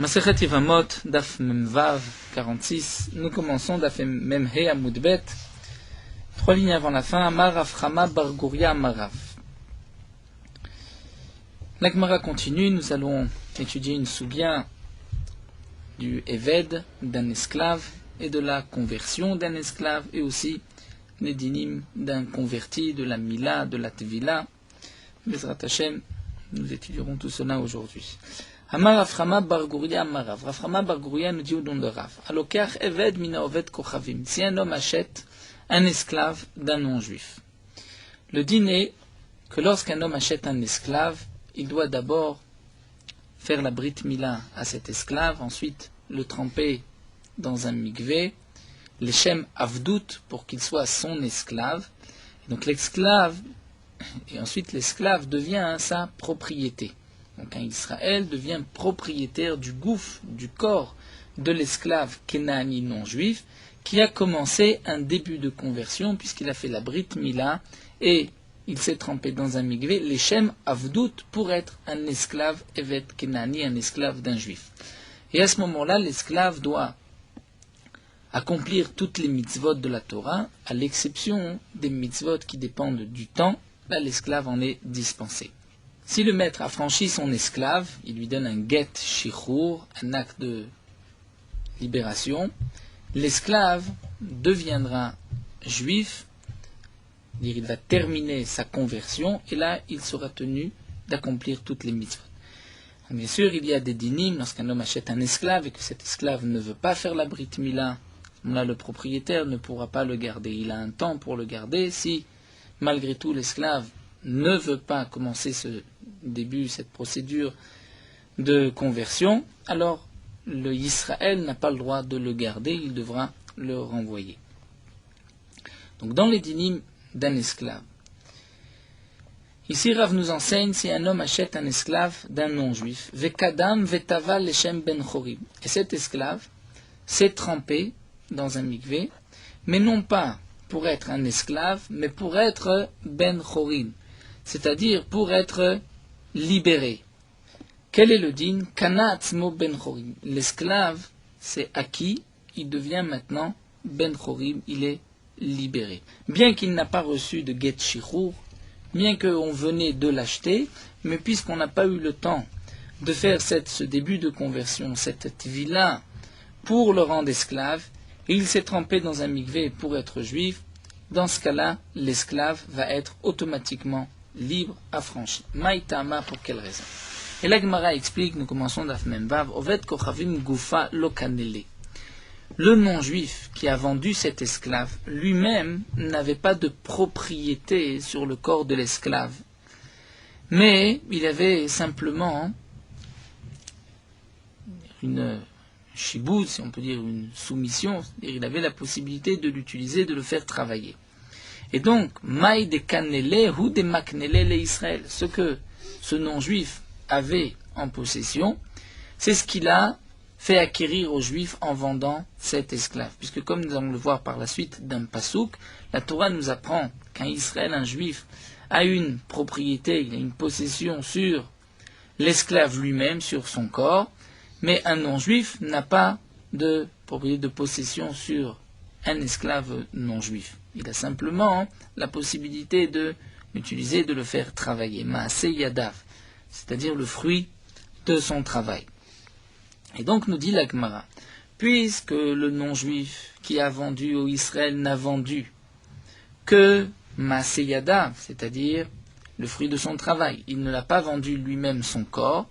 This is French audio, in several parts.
Masechet Yevamot, Daf Memvav 46, nous commençons Daf Memhe Amoudbet, 3 lignes avant la fin, Amar Aframa Bar Guria Amarav. La Gemara continue, nous allons étudier une soubia du Eved, d'un esclave, et de la conversion d'un esclave, et aussi les dinim d'un converti, de la Mila, de la Tvila. Bezrat Hashem, nous étudierons tout cela aujourd'hui. Amar Aframa Bar Guria Amarav. Aframa Bar Guria nous dit au nom de Rav. Alokach Eved mina Oved Kochavim. Si un homme achète un esclave d'un non-juif, le din est que lorsqu'un homme achète un esclave, il doit d'abord faire la brit mila à cet esclave, ensuite le tremper dans un mikvé, l'échem avdout pour qu'il soit son esclave, et donc l'esclave, et ensuite l'esclave devient sa propriété. Donc un Israël devient propriétaire du gouffre, du corps de l'esclave Kenaani non-juif, qui a commencé un début de conversion puisqu'il a fait la brit mila et il s'est trempé dans un mikvé, l'échem avdout pour être un esclave Evet Kenaani, un esclave d'un juif. Et à ce moment-là, l'esclave doit accomplir toutes les mitzvot de la Torah, à l'exception des mitzvot qui dépendent du temps. Là, l'esclave en est dispensé. Si le maître a franchi son esclave, il lui donne un get shichur, un acte de libération, l'esclave deviendra juif, il va terminer sa conversion, et là, il sera tenu d'accomplir toutes les mitzvot. Bien sûr, il y a des dinim, lorsqu'un homme achète un esclave et que cet esclave ne veut pas faire la brit mila, là, le propriétaire ne pourra pas le garder. Il a un temps pour le garder. Si, malgré tout, l'esclave ne veut pas commencer ce début, cette procédure de conversion, alors le Israël n'a pas le droit de le garder, il devra le renvoyer. Donc dans les dinim d'un esclave, ici Rav nous enseigne si un homme achète un esclave d'un non-juif, vekadam vetava leshem ben chorim, et cet esclave s'est trempé dans un mikvé, mais non pas pour être un esclave, mais pour être ben chorim, c'est-à-dire pour être libéré. Quel est le din? Kana atzmo ben chorim. L'esclave s'est acquis, il devient maintenant ben chorim, il est libéré. Bien qu'il n'a pas reçu de get shichur, bien qu'on venait de l'acheter, mais puisqu'on n'a pas eu le temps de faire ce début de conversion, cette tvila, pour le rendre esclave, et il s'est trempé dans un mikvé pour être juif, dans ce cas-là, l'esclave va être automatiquement libre, affranchi. Maïtama, pour quelle raison? Et la Gemara explique, nous commençons d'Af Memvav, Oved Kochavim Gufa Lokanele. Le non-juif qui a vendu cet esclave, lui-même n'avait pas de propriété sur le corps de l'esclave. Mais il avait simplement une shiboud, si on peut dire une soumission, c'est-à-dire il avait la possibilité de l'utiliser, de le faire travailler. Et donc, maï de kanele ou de maknele le Israël, ce que ce non-juif avait en possession, c'est ce qu'il a fait acquérir aux juifs en vendant cet esclave. Puisque comme nous allons le voir par la suite d'un pasouk, la Torah nous apprend qu'un Israël, un juif, a une propriété, il a une possession sur l'esclave lui-même, sur son corps, mais un non-juif n'a pas de propriété de possession sur un esclave non-juif. Il a simplement la possibilité de l'utiliser, de le faire travailler. Maase yadav, c'est-à-dire le fruit de son travail. Et donc nous dit la Gemara, puisque le non-juif qui a vendu au Israël n'a vendu que Maase yadav, c'est-à-dire le fruit de son travail, il ne l'a pas vendu lui-même son corps,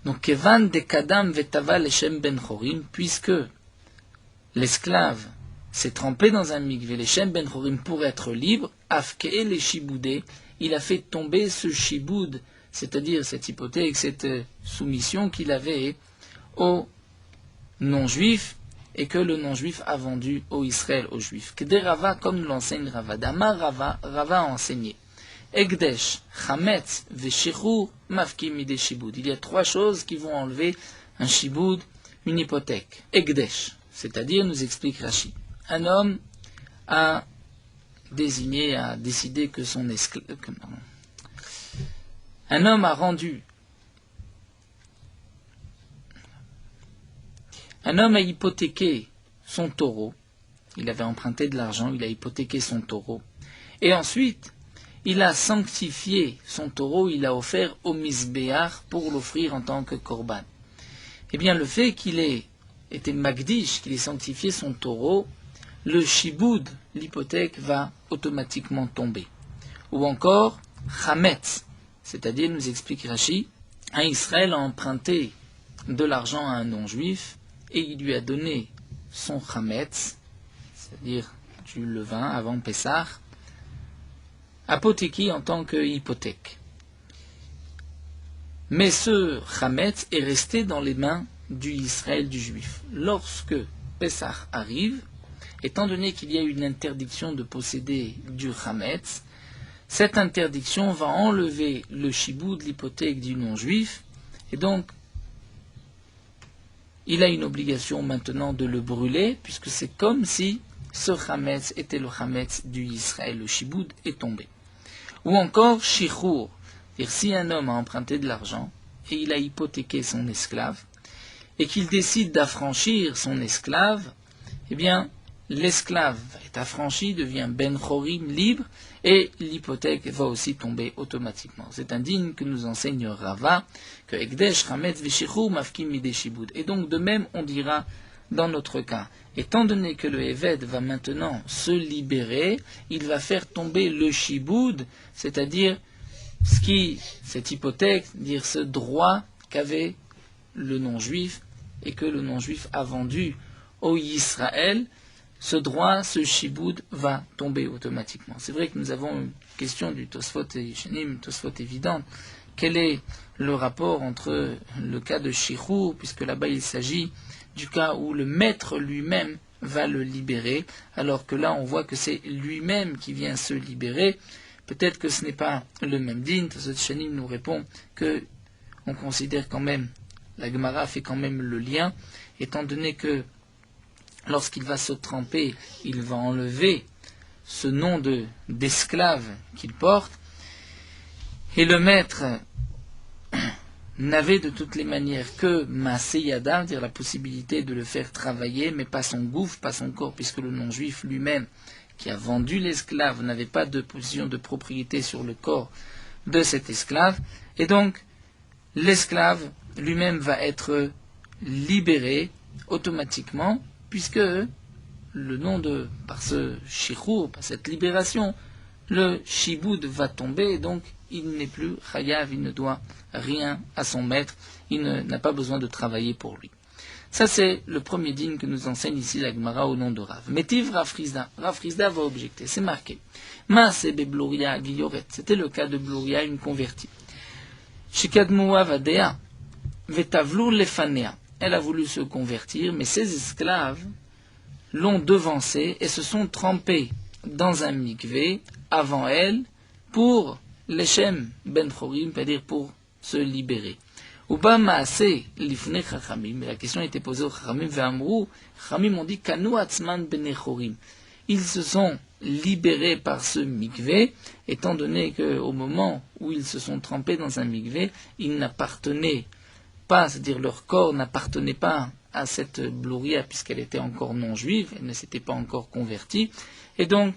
donc kevan de kadam vetava leshem ben chorim, puisque l'esclave s'est trempé dans un mikvé, leshem ben chorim, pour être libre, afke les shiboudé, il a fait tomber ce shiboud, c'est-à-dire cette hypothèque, cette soumission qu'il avait au non-juif, et que le non-juif a vendu au Israël, aux juifs. Kede Rava, comme nous l'enseigne Rava, Dama Rava, Rava a enseigné. Egdesh, Chametz, Veshichur, Mafkim ide Shiboud. Il y a 3 choses qui vont enlever un shiboud, une hypothèque. Egdesh, c'est-à-dire, nous explique Rashi, un homme a désigné, a décidé que son esclave... Un homme a rendu Un homme a hypothéqué son taureau, il avait emprunté de l'argent, il a hypothéqué son taureau, et ensuite, il a sanctifié son taureau, il l'a offert au misbéach pour l'offrir en tant que korban. Eh bien, le fait qu'il ait été magdish, qu'il ait sanctifié son taureau, le shiboud, l'hypothèque, va automatiquement tomber. Ou encore, chametz, c'est-à-dire, nous explique Rashi, un Israël a emprunté de l'argent à un non-juif et il lui a donné son chametz, c'est-à-dire du levain avant Pessah, apothéqué en tant qu'hypothèque. Mais ce chametz est resté dans les mains du Israël du juif. Lorsque Pessah arrive, étant donné qu'il y a une interdiction de posséder du chametz, cette interdiction va enlever le shiboud, l'hypothèque du non-juif, et donc il a une obligation maintenant de le brûler, puisque c'est comme si ce chametz était le chametz du Israël, le shiboud est tombé. Ou encore shichour, c'est-à-dire si un homme a emprunté de l'argent et il a hypothéqué son esclave, et qu'il décide d'affranchir son esclave, eh bien, l'esclave est affranchi, devient ben chorim, libre, et l'hypothèque va aussi tomber automatiquement. C'est un digne que nous enseigne Rava, que Ekdesh, Chametz, Veshichur, Mafkim, Mideh, Shiboud. Et donc, de même, on dira, dans notre cas, étant donné que le Eved va maintenant se libérer, il va faire tomber le Shiboud, c'est-à-dire cette hypothèque, dire ce droit qu'avait le non-juif, et que le non-juif a vendu au Israël, ce droit, ce shiboud, va tomber automatiquement. C'est vrai que nous avons une question du Tosfot et Shenim, Tosfot évidente. Quel est le rapport entre le cas de Shichur, puisque là-bas il s'agit du cas où le maître lui-même va le libérer, alors que là on voit que c'est lui-même qui vient se libérer. Peut-être que ce n'est pas le même din. Tosfot Shenim nous répond que on considère quand même, la Gemara fait quand même le lien, étant donné que lorsqu'il va se tremper, il va enlever ce nom d'esclave qu'il porte, et le maître n'avait de toutes les manières que Maaseyada, dire la possibilité de le faire travailler, mais pas son gouffre, pas son corps, puisque le non-juif lui-même, qui a vendu l'esclave, n'avait pas de position de propriété sur le corps de cet esclave, et donc l'esclave lui-même va être libéré automatiquement, puisque par ce shichour, par cette libération, le shiboud va tomber, et donc il n'est plus chayav, il ne doit rien à son maître, il n'a pas besoin de travailler pour lui. Ça c'est le premier digne que nous enseigne ici la Gemara au nom de Rav. Métiv Rav Frizda. Rav Frizda va objecter, c'est marqué. Maase beblouria giyoret. C'était le cas de Blouria, une convertie. Shikadmoua vadea, vetavlou lefanea. Elle a voulu se convertir, mais ses esclaves l'ont devancée et se sont trempés dans un mikvé avant elle pour l'Echem ben chorim, c'est-à-dire pour se libérer. Uba maase lifne chachamim, la question était posée aux chachamim, ve'amrou, chachamim ont dit kanu atzman ben chorim. Ils se sont libérés par ce mikvé, étant donné qu'au moment où ils se sont trempés dans un mikvé, ils n'appartenaient pas, c'est-à-dire leur corps n'appartenait pas à cette blouria puisqu'elle était encore non juive, elle ne s'était pas encore convertie, et donc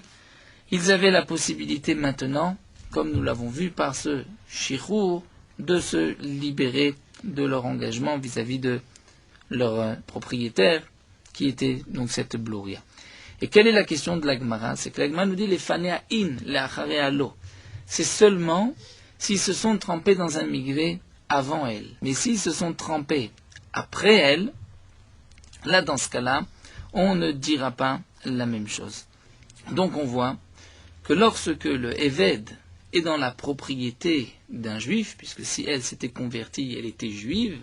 ils avaient la possibilité maintenant, comme nous l'avons vu par ce shichour, de se libérer de leur engagement vis-à-vis de leur propriétaire, qui était donc cette blouria. Et quelle est la question de la Gemara? C'est que la Gemara nous dit les fanea in, les acharea lo. C'est seulement s'ils se sont trempés dans un migré avant elle. Mais s'ils se sont trempés après elle, là dans ce cas-là, on ne dira pas la même chose. Donc on voit que lorsque le Eved est dans la propriété d'un juif, puisque si elle s'était convertie, elle était juive,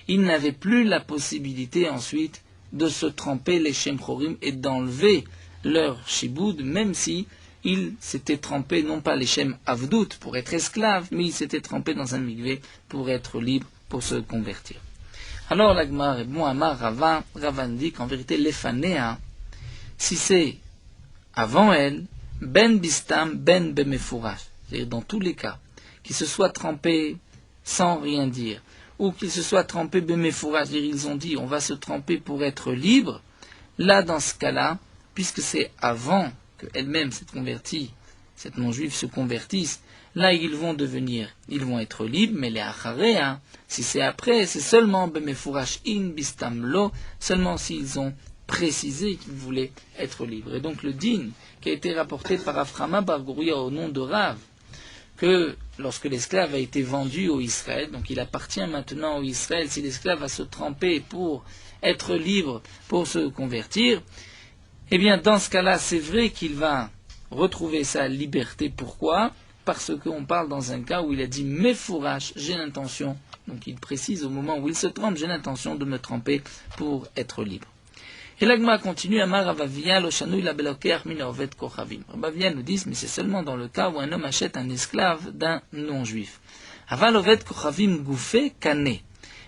il n'avait plus la possibilité ensuite de se tremper les Shem Chorim et d'enlever leur shiboud, même si il s'était trempé, non pas les Shem Avdout pour être esclave, mais il s'était trempé dans un mikvé pour être libre, pour se convertir. Alors l'Agmar répond à Rava dit qu'en vérité, l'Efanea, si c'est avant elle, ben bistam, ben bemefourash, c'est-à-dire dans tous les cas, qu'il se soit trempé sans rien dire, ou qu'ils se soient trempés bemefoura, c'est-à-dire ils ont dit on va se tremper pour être libre, là dans ce cas-là, puisque c'est avant qu'elle-même s'est convertie, cette non-juive se convertisse, là ils vont être libres, mais les acharea, si c'est après, c'est seulement bemefourash in bistamlo, seulement s'ils ont précisé qu'ils voulaient être libres. Et donc le din qui a été rapporté par Aframa Bar Guria au nom de Rav, que lorsque l'esclave a été vendu au Israël, donc il appartient maintenant au Israël, si l'esclave va se tremper pour être libre, pour se convertir, eh bien dans ce cas-là, c'est vrai qu'il va retrouver sa liberté. Pourquoi ? Parce qu'on parle dans un cas où il a dit « Mefourash, j'ai l'intention ». Donc il précise au moment où il se trempe, j'ai l'intention de me tremper pour être libre. Et l'Agma continue, Amar Ravavia Loshanui la Beloker Minaovet Kochavim. Ravavia nous dit, mais c'est seulement dans le cas où un homme achète un esclave d'un non-juif. Aval Ovet Kochavim Goufé Kané.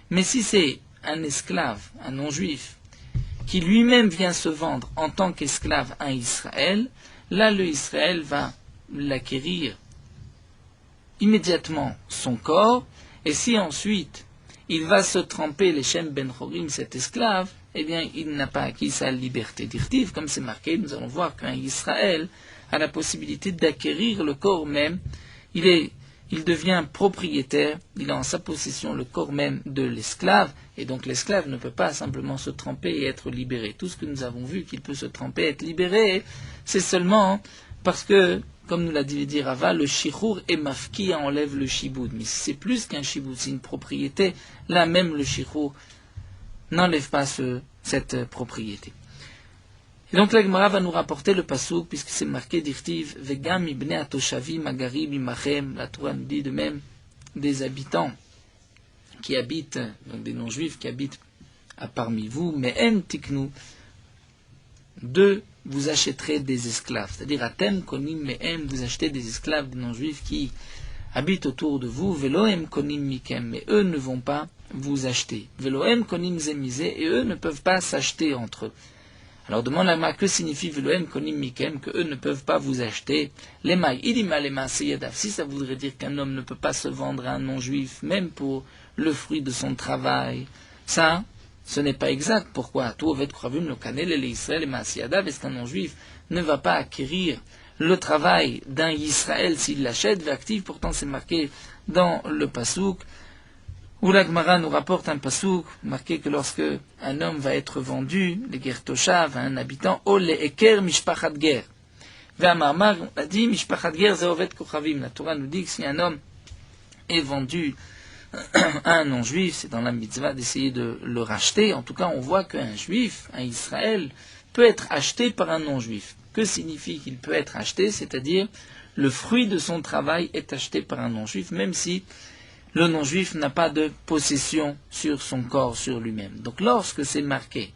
Mais si c'est un esclave, un non-juif, qui lui-même vient se vendre en tant qu'esclave à Israël, là le Israël va l'acquérir immédiatement son corps, et si ensuite il va se tremper les Shem Ben Chorim, cet esclave, eh bien, il n'a pas acquis sa liberté d'irtiv. Comme c'est marqué, nous allons voir qu'un Israël a la possibilité d'acquérir le corps même. Il devient propriétaire, il a en sa possession le corps même de l'esclave, et donc l'esclave ne peut pas simplement se tremper et être libéré. Tout ce que nous avons vu qu'il peut se tremper et être libéré, c'est seulement parce que, comme nous l'a dit Rava, le shichour et mafki enlève le shiboud. Mais c'est plus qu'un shiboud, c'est une propriété. Là même le shichour n'enlève pas cette propriété. Et donc la Gemara va nous rapporter le pasouk, puisque c'est marqué d'Irtiv, Vegam ibne atoshavim agarim imachem, la Torah nous dit de même des habitants qui habitent, donc des non-juifs qui habitent parmi vous, mais en tiknu, vous achèterez des esclaves, c'est-à-dire atem konim mehem, vous achetez des esclaves des non-juifs qui habitent autour de vous, veloem konim mikem, mais eux ne vont pas vous acheter. Veloem konim zemizé, et eux ne peuvent pas s'acheter entre eux. Alors demande la Gemara, que signifie veloem konim mikem, que eux ne peuvent pas vous acheter. Lemay idima lema seyadav, si ça voudrait dire qu'un homme ne peut pas se vendre à un non-juif, même pour le fruit de son travail, ça, ce n'est pas exact. Pourquoi? Tout ovet kravim le kanel et Israël et Maasiyadav, est-ce qu'un non-juif ne va pas acquérir le travail d'un Israël s'il l'achète, actif? Pourtant c'est marqué dans le pasouk, où la Gemara nous rapporte un pasouk marqué que lorsque un homme va être vendu, le ger toshav, à un habitant, o le eker mishpachat ger. Ve'amarmar, on a dit mishpachat ger ze ovet kochavim. La Torah nous dit que si un homme est vendu à un non-juif, c'est dans la mitzvah d'essayer de le racheter. En tout cas, on voit qu'un juif, un Israël, peut être acheté par un non-juif. Que signifie qu'il peut être acheté? C'est-à-dire, le fruit de son travail est acheté par un non-juif, même si le non-juif n'a pas de possession sur son corps, sur lui-même. Donc lorsque c'est marqué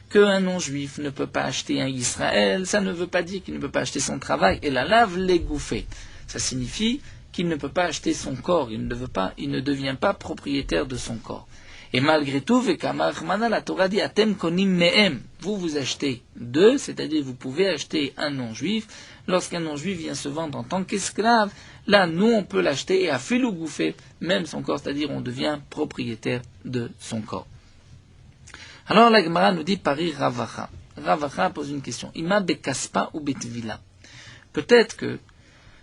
qu'un non-juif ne peut pas acheter un Israël, ça ne veut pas dire qu'il ne peut pas acheter son travail. Et la lave les gouffés. Ça signifie qu'il ne peut pas acheter son corps, il ne devient pas propriétaire de son corps. Et malgré tout, la Torah dit Atem konim mehem, vous achetez d'eux, c'est-à-dire vous pouvez acheter un non-juif. Lorsqu'un non-juif vient se vendre en tant qu'esclave, là, nous, on peut l'acheter et à filou gouffé, même son corps, c'est-à-dire on devient propriétaire de son corps. Alors la Gemara nous dit Pari Ravacha. Ravacha pose une question. Ima bekaspa ou betvila. Peut-être que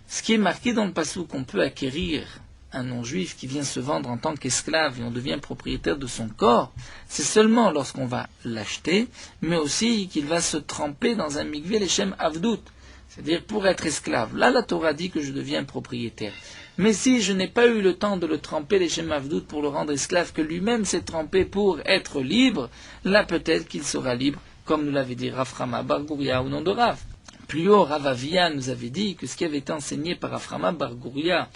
ce qui est marqué dans le passage qu'on peut acquérir un non-juif qui vient se vendre en tant qu'esclave et on devient propriétaire de son corps, c'est seulement lorsqu'on va l'acheter, mais aussi qu'il va se tremper dans un mikvé leshem avdout, c'est-à-dire pour être esclave. Là, la Torah dit que je deviens propriétaire. Mais si je n'ai pas eu le temps de le tremper leshem avdout pour le rendre esclave, que lui-même s'est trempé pour être libre, là peut-être qu'il sera libre, comme nous l'avait dit Raframa Bar Guria au nom de Rav. Plus haut, Rav Avia nous avait dit que ce qui avait été enseigné par Raframa Bar Guria,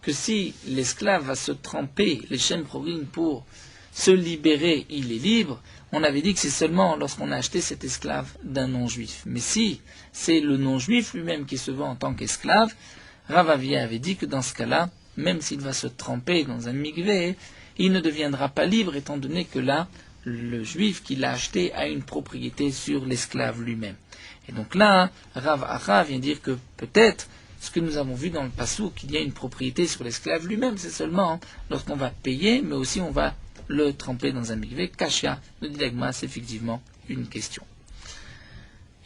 que si l'esclave va se tremper les Shem Chorim pour se libérer, il est libre, on avait dit que c'est seulement lorsqu'on a acheté cet esclave d'un non-juif. Mais si c'est le non-juif lui-même qui se vend en tant qu'esclave, Rav Avia avait dit que dans ce cas-là, même s'il va se tremper dans un mikvé, il ne deviendra pas libre étant donné que là, le juif qui l'a acheté a une propriété sur l'esclave lui-même. Et donc là, Rav Acha vient dire que peut-être ce que nous avons vu dans le Passouk, qu'il y a une propriété sur l'esclave lui-même, c'est seulement lorsqu'on va payer, mais aussi on va le tremper dans un mikvé. Kashia, nous dit l'Agma, c'est effectivement une question.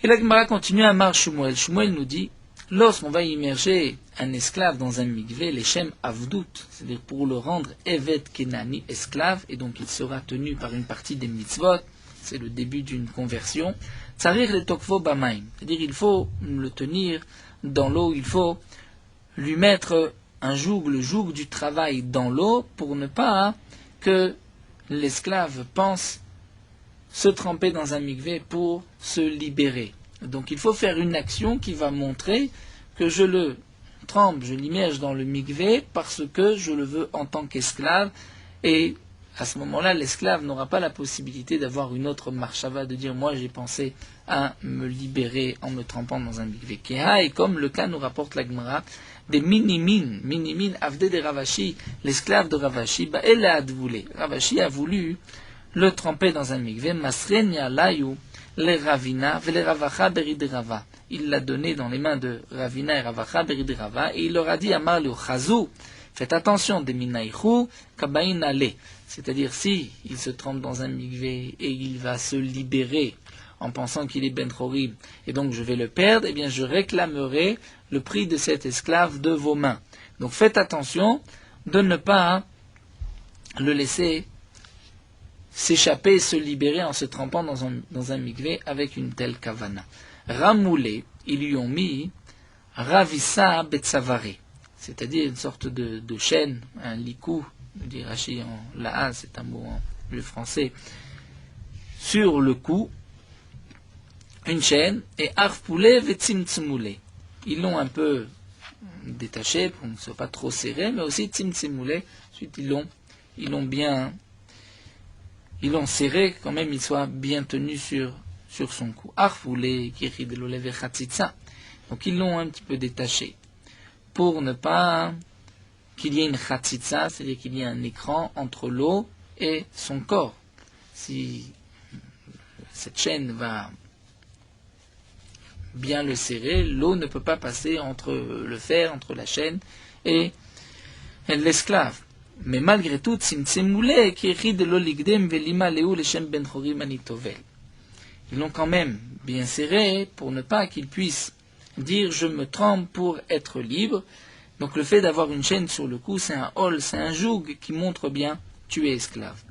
Et l'Agma continue à Mar Shmuel. Shmuel nous dit, lorsqu'on va immerger un esclave dans un mikvé, les shem avdout, c'est-à-dire pour le rendre evet kenani, esclave, et donc il sera tenu par une partie des mitzvot, c'est le début d'une conversion, tsarir le tokvo bamaim, c'est-à-dire il faut le tenir dans l'eau, il faut lui mettre un joug, le joug du travail dans l'eau, pour ne pas que l'esclave pense se tremper dans un mikvé pour se libérer. Donc il faut faire une action qui va montrer que je le trempe, je l'immerge dans le mikvé parce que je le veux en tant qu'esclave, et à ce moment-là, l'esclave n'aura pas la possibilité d'avoir une autre marchava, de dire moi j'ai pensé à me libérer en me trempant dans un mikvé. Keha, et comme le cas nous rapporte la Gemara, des minimin, avdé de Ravashi, l'esclave de Ravashi, elle a advoulé. Ravashi a voulu le tremper dans un mikvé, masrenya layu, les Ravina, les Ravacha Beridrava. Il l'a donné dans les mains de Ravina et Ravacha Beridrava, et il leur a dit à Marlu Chazou, faites attention, des Minaïchou, Kabaïn Ale. C'est-à-dire, si il se trempe dans un mikvé et il va se libérer en pensant qu'il est Ben Chorim, et donc je vais le perdre, eh bien je réclamerai le prix de cet esclave de vos mains. Donc faites attention de ne pas le laisser s'échapper, se libérer en se trempant dans un mikvé avec une telle kavana. Ramoulé, ils lui ont mis Ravissa Betsavaré, c'est-à-dire une sorte de chaîne, un likou, dit Rashi en la'a, c'est un mot en le français, sur le cou, une chaîne, et Arfpoulé Vetsimtsmoulé. Ils l'ont un peu détaché pour ne soit pas trop serré, mais aussi Tsimtsmoulé, ensuite ils l'ont serré, quand même il soit bien tenu sur son cou. Arfoulé, Kiri de l'Oleve Khatsitsa. Donc ils l'ont un petit peu détaché, pour ne pas qu'il y ait une Khatsitsa, c'est-à-dire qu'il y ait un écran entre l'eau et son corps. Si cette chaîne va bien le serrer, l'eau ne peut pas passer entre le fer, entre la chaîne et l'esclave. Mais malgré tout, ils l'ont quand même bien serré pour ne pas qu'il puisse dire je me trempe pour être libre. Donc le fait d'avoir une chaîne sur le cou, c'est un hol, c'est un joug qui montre bien tu es esclave.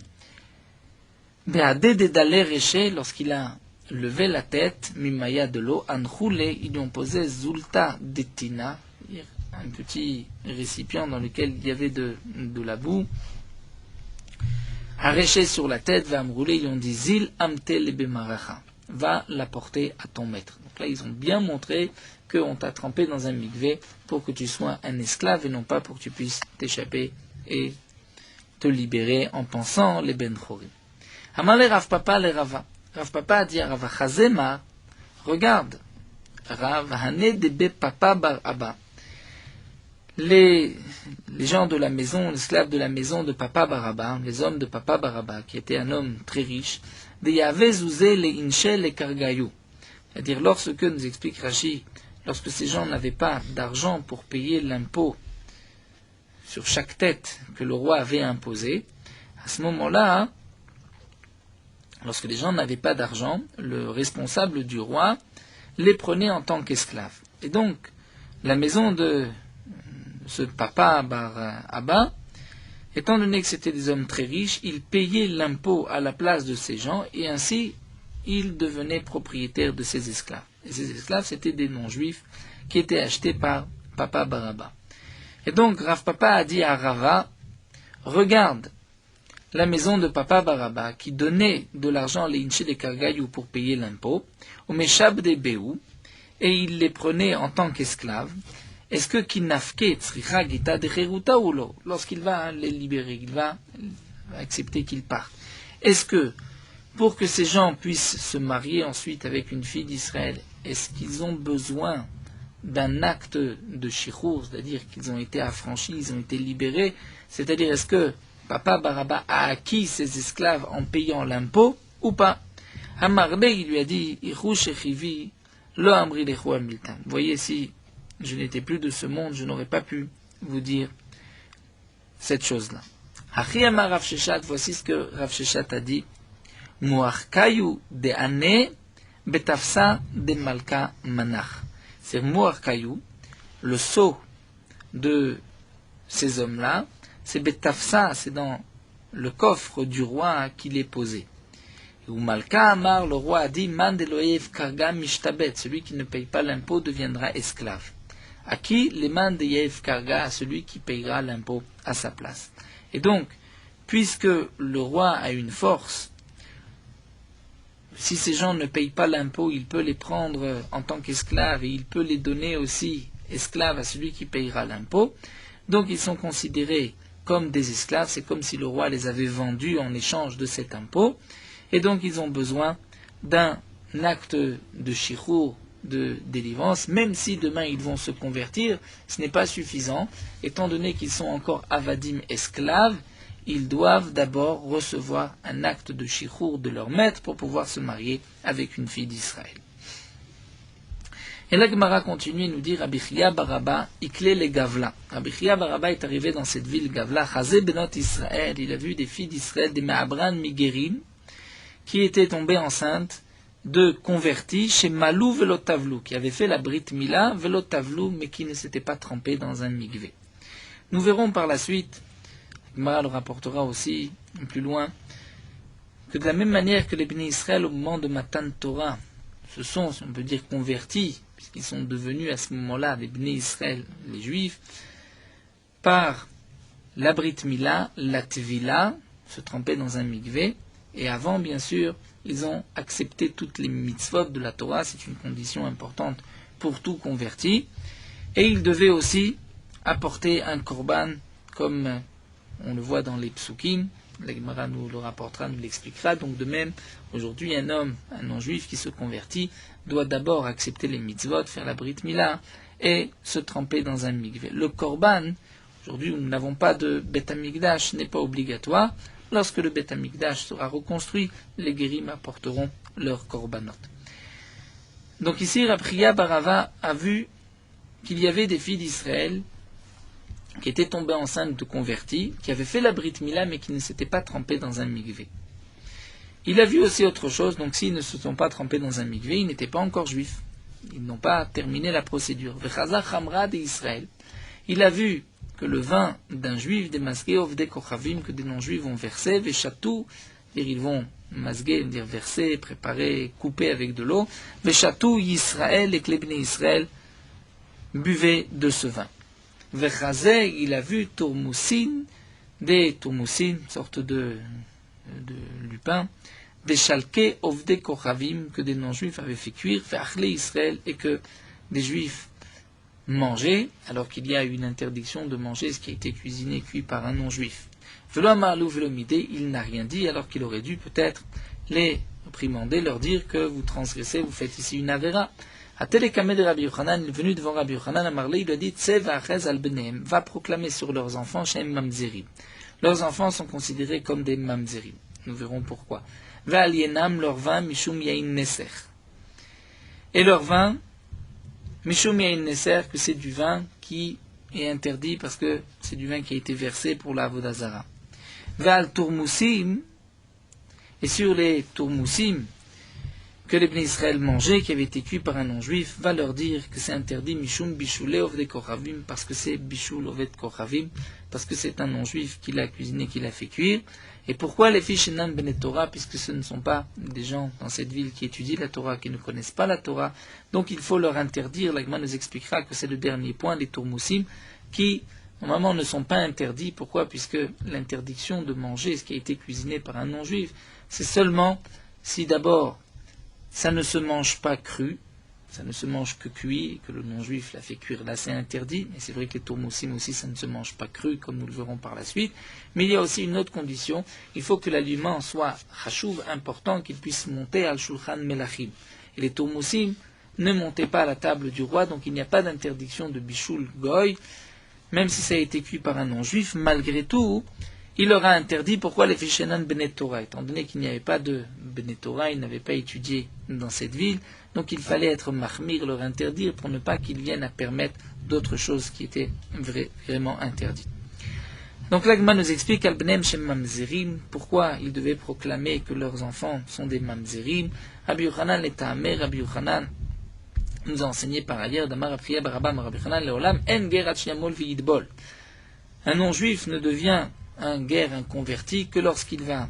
Lorsqu'il a levé la tête, mimaya de l'eau, anchoulé, ils lui ont posé zulta detina, un petit récipient dans lequel il y avait de la boue, arraché sur la tête, va me rouler, ils ont dit zil amte lebemaracha, va la porter à ton maître. Donc là ils ont bien montré qu'on t'a trempé dans un mikvé pour que tu sois un esclave et non pas pour que tu puisses t'échapper et te libérer en pensant les ben chorim. Amale Rav Papa le Rava. Rav Papa a dit à Rava Chazema, regarde, Rav Hane Debe Papa Bar Abba. Les gens de la maison, l'esclave de la maison de Papa Baraba, les hommes de Papa Baraba, qui était un homme très riche, de Yahvé Zouzé les Inchel et Kargayou. C'est-à-dire, lorsque, nous explique Rashi, lorsque ces gens n'avaient pas d'argent pour payer l'impôt sur chaque tête que le roi avait imposé, à ce moment-là, lorsque les gens n'avaient pas d'argent, le responsable du roi les prenait en tant qu'esclaves. Et donc, la maison de ce Papa Bar Abba, étant donné que c'était des hommes très riches, ils payaient l'impôt à la place de ces gens, et ainsi, ils devenaient propriétaires de ces esclaves. Et ces esclaves, c'était des non-juifs qui étaient achetés par Papa Bar Abba. Et donc, Rav Papa a dit à Rava, regarde, la maison de Papa Bar Abba, qui donnait de l'argent à l'Inché de Kargayou pour payer l'impôt, au Meshab de Béou, et il les prenait en tant qu'esclaves. Est-ce que Kinafke Tzricha Gita de Cheruta ou lo, lorsqu'il va les libérer, il va accepter qu'ils partent, est-ce que, pour que ces gens puissent se marier ensuite avec une fille d'Israël, est-ce qu'ils ont besoin d'un acte de shichur, c'est-à-dire qu'ils ont été affranchis, ils ont été libérés, c'est-à-dire est-ce que Papa Baraba a acquis ses esclaves en payant l'impôt ou pas? Amarbe, il lui a dit, Ichou Shechivi, lo amri lechu amiltan. Vous voyez, si je n'étais plus de ce monde, je n'aurais pas pu vous dire cette chose-là. Achiyama Rav Sheshat, voici ce que Rav Sheshat a dit. Muarkayu de ane betafsa de malka manach. C'est Muarkayu, le sceau de ces hommes-là, c'est betafsa, c'est dans le coffre du roi qu'il est posé. Ou Malka Amar, le roi a dit, Man deloyev karga mishtabet, celui qui ne paye pas l'impôt deviendra esclave. À qui? Les man de yev karga, à celui qui payera l'impôt à sa place. Et donc, puisque le roi a une force, si ces gens ne payent pas l'impôt, il peut les prendre en tant qu'esclaves et il peut les donner aussi esclaves à celui qui payera l'impôt. Donc ils sont considérés comme des esclaves, c'est comme si le roi les avait vendus en échange de cet impôt. Et donc ils ont besoin d'un acte de shirour, de délivrance, même si demain ils vont se convertir, ce n'est pas suffisant. Étant donné qu'ils sont encore avadim esclaves, ils doivent d'abord recevoir un acte de shirour de leur maître pour pouvoir se marier avec une fille d'Israël. Et la Gemara continue et nous dit Rabbi Chia Baraba, Ikle le Gavla. Rabbi Chia Baraba est arrivé dans cette ville Gavla, Chazé benot Israël, il a vu des filles d'Israël, des Me'abran Migerin, qui étaient tombées enceintes de convertis chez Malou Velotavlou, qui avaient fait la Brit Mila Velotavlou, mais qui ne s'étaient pas trempés dans un migvé. Nous verrons par la suite, Gemara le rapportera aussi plus loin, que de la même manière que les Bnei Israël au moment de Matan Torah se sont, on peut dire, convertis, puisqu'ils sont devenus à ce moment-là des Bnei Israël, les Juifs, par la Brit Mila, la Tvila, se tremper dans un migvé, et avant, bien sûr, ils ont accepté toutes les mitzvot de la Torah, c'est une condition importante pour tout converti, et ils devaient aussi apporter un korban, comme on le voit dans les psukim, la Gemara nous le rapportera, nous l'expliquera. Donc de même, aujourd'hui, un homme, un non-juif qui se convertit, doit d'abord accepter les mitzvot, faire la brit mila, et se tremper dans un mikvé. Le korban, aujourd'hui nous n'avons pas de bet hamikdash, n'est pas obligatoire. Lorsque le bet hamikdash sera reconstruit, les guérim apporteront leur korbanot. Donc ici, Rabbi Chia Barava a vu qu'il y avait des filles d'Israël qui étaient tombées enceintes de convertis, qui avaient fait la Brit Mila, mais qui ne s'étaient pas trempés dans un mikvé. Il a vu aussi autre chose, donc s'ils ne se sont pas trempés dans un mikvé, ils n'étaient pas encore juifs. Ils n'ont pas terminé la procédure. Vechazar Hamra d'Israël. Il a vu que le vin d'un juif, des masgué, ovde kochavim, que des non-juifs vont verser, vechatou, c'est-à-dire ils vont masguer, dire verser, préparer, couper avec de l'eau, vechatou Yisraël, et que les Bnei Israël buvaient de ce vin. Vechazé, il a vu tourmoussine, des tourmoussines, sorte de lupin, des chalké ovde kochavim, que des non-juifs avaient fait cuire, ve'achle Israël, et que des juifs mangeaient, alors qu'il y a une interdiction de manger ce qui a été cuisiné, cuit par un non-juif. Velo amarlou velo midé, il n'a rien dit, alors qu'il aurait dû peut-être les réprimander, leur dire que vous transgressez, vous faites ici une avéra. Atelekamé de Rabbi Yochanan, il est venu devant Rabbi Yochanan à Marley, il lui a dit Tsev achez al benehem, va proclamer sur leurs enfants Shem mamzerim. Leurs enfants sont considérés comme des mamzerim. Nous verrons pourquoi. Va alienam leur vin mishum yain neser. Et leur vin, mishum yain neser, que c'est du vin qui est interdit parce que c'est du vin qui a été versé pour la Avodazara. Va al tourmoussim, et sur les tourmoussim, que les Bnei Israël mangeaient, qui avaient été cuits par un non-juif, va leur dire que c'est interdit Mishum Bishulé Ovde Kochavim, parce que c'est Bishul Oved Kochavim, parce que c'est un non-juif qui l'a cuisiné, qui l'a fait cuire. Et pourquoi les filles Shenan Benet Torah, puisque ce ne sont pas des gens dans cette ville qui étudient la Torah, qui ne connaissent pas la Torah, donc il faut leur interdire. L'Agma nous expliquera que c'est le dernier point, les Tourmoussim, qui normalement ne sont pas interdits. Pourquoi? Puisque l'interdiction de manger ce qui a été cuisiné par un non-juif, c'est seulement si d'abord ça ne se mange pas cru, ça ne se mange que cuit, et que le non-juif l'a fait cuire, là c'est interdit, mais c'est vrai que les tourmoussim aussi, ça ne se mange pas cru, comme nous le verrons par la suite. Mais il y a aussi une autre condition, il faut que l'aliment soit chachouv, important, qu'il puisse monter al shulchan melachim. Et les tourmoussim ne montaient pas à la table du roi, donc il n'y a pas d'interdiction de bishul goy, même si ça a été cuit par un non-juif, malgré tout, il leur a interdit, pourquoi les Fishenan Bene Torah, étant donné qu'il n'y avait pas de Bene Torah, ils n'avaient pas étudié dans cette ville, donc il fallait être mahmir, leur interdire, pour ne pas qu'ils viennent à permettre d'autres choses qui étaient vraiment interdites. Donc l'Agma nous explique Al-Bnem Shem Mamzerim, pourquoi ils devaient proclamer que leurs enfants sont des Mamzerim. Rabbi Yochanan et Ta'amer, Rabbi Yochanan nous a enseigné par ailleurs, Damar Apriya Barabam Rabbi Yochanan Leolam, En Ger Yamol V'Yidbol. Un non-juif ne devient un guerre, un converti, que lorsqu'il va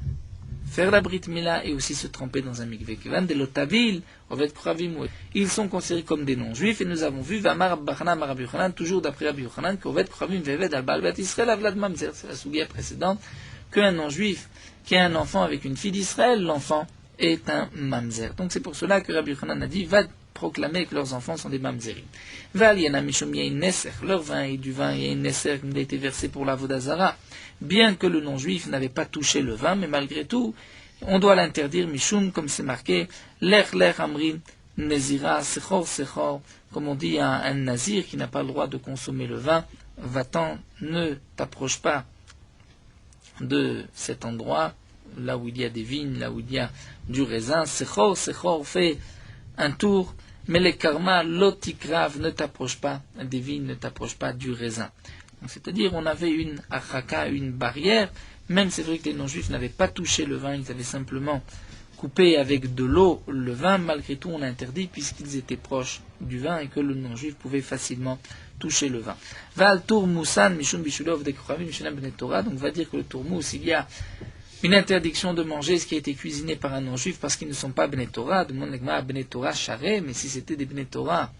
faire la Brit Mila et aussi se tremper dans un mikveh. Kevan de l'Otavil, Ovet Kravim, ils sont considérés comme des non-juifs, et nous avons vu, Vamar Bachanam Rabbi Yochanan, toujours d'après Rabbi Yochanan, qu'Ovet Kravim Veved al-Baal Bet Israël Avlad Mamzer, c'est la sougia précédente, qu'un non-juif qui a un enfant avec une fille d'Israël, l'enfant est un Mamzer. Donc c'est pour cela que Rabbi Yochanan a dit, va proclamer que leurs enfants sont des mamzerim. Val yana mishum yain neser, leur vin et du vin yain neser qui a été versé pour la vodazara. Bien que le non-juif n'avait pas touché le vin, mais malgré tout, on doit l'interdire mishum, comme c'est marqué, lech amrim nezira sechor, comme on dit à un nazir qui n'a pas le droit de consommer le vin, va-t'en, ne t'approche pas de cet endroit, là où il y a des vignes, là où il y a du raisin, sechor, fait un tour, mais les karma, l'otikrav, ne t'approche pas des vignes, ne t'approche pas du raisin. C'est-à-dire, on avait une achaka, une barrière, même c'est vrai que les non-juifs n'avaient pas touché le vin, ils avaient simplement coupé avec de l'eau le vin, malgré tout on l'interdit puisqu'ils étaient proches du vin et que le non-juif pouvait facilement toucher le vin. Val tourmousan, mishum bishulov dekravim, mishunam benet Torah, donc on va dire que le tourmous, il y a une interdiction de manger ce qui a été cuisiné par un non-juif parce qu'ils ne sont pas Bnei Torah, demande l'Agma Bnei Torah charé, mais si c'était des Bnei Torah,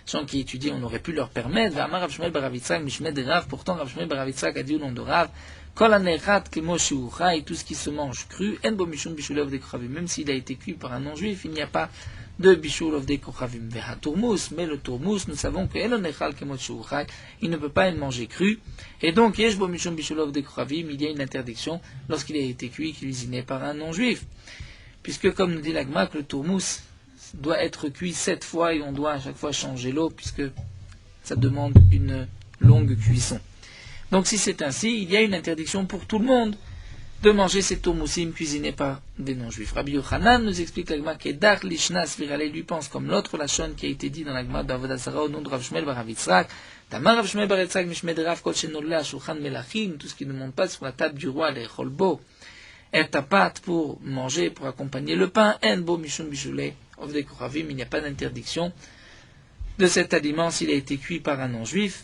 gens qui étudient, on aurait pu leur permettre. V'amar Rav Shmuel bar Rav Yitzhak mishmed de Rav, pourtant Rav Shmuel bar Rav Yitzhak a dit au nom de Rav, kol anerat kemo shiuchai, tout ce qui se mange cru, en bo mishum bishulov de kochavim, même s'il a été cuit par un non-juif, il n'y a pas de bishulov de kochavim. Veha tourmous, mais le tourmous, nous savons que el onechal kemo shiuchai, il ne peut pas être mangé cru, et donc yesh bo mishum bishulov de kochavim, il y a une interdiction lorsqu'il a été cuit, cuisiné par un non-juif, puisque comme nous dit l'Agma, que le tourmous doit être cuit 7 fois et on doit à chaque fois changer l'eau puisque ça demande une longue cuisson. Donc si c'est ainsi, il y a une interdiction pour tout le monde de manger ces tourmoussim cuisinés par des non-juifs. Rabbi Yochanan nous explique l'Agma qu'Edar Lishnas Virale lui pense comme l'autre Lachon qui a été dit dans l'Agma d'Avodah Zarah au nom de Rav Shmuel bar Rav Yitzhak. Tamar Rav Shmuel bar Yitzhak mishmed Rav kol shenolla shulchan melachim, tout ce qui ne monte pas sur la table du roi, les cholbo, et tapat pour manger, pour accompagner le pain, en bo mishum bishulei. Il n'y a pas d'interdiction de cet aliment s'il a été cuit par un non-juif.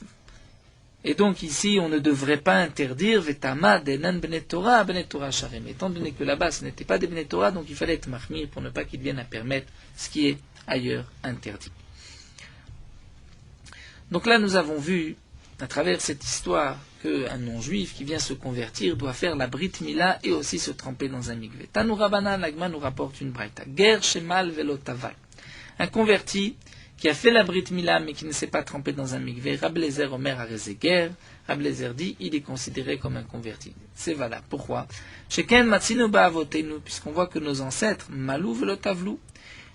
Et donc ici, on ne devrait pas interdire Vetama denan Bnei Torah sharem. Étant donné que là-bas, ce n'était pas des Bnei Torah, donc il fallait être mahmir pour ne pas qu'ils viennent à permettre ce qui est ailleurs interdit. Donc là, nous avons vu, à travers cette histoire, qu'un non-juif qui vient se convertir doit faire la Brit Mila et aussi se tremper dans un mikveh. Tanu Rabbanan, l'Agma nous rapporte une braïta. Ger shemal velo taval. Un converti qui a fait la Brit Mila mais qui ne s'est pas trempé dans un mikveh. Rabbi Eliezer Omer Arezeger. Rabbi Eliezer dit, il est considéré comme un converti. C'est valable. Pourquoi? Sheken matzinu ba'avotenu, puisqu'on voit que nos ancêtres, malou velo tavlou,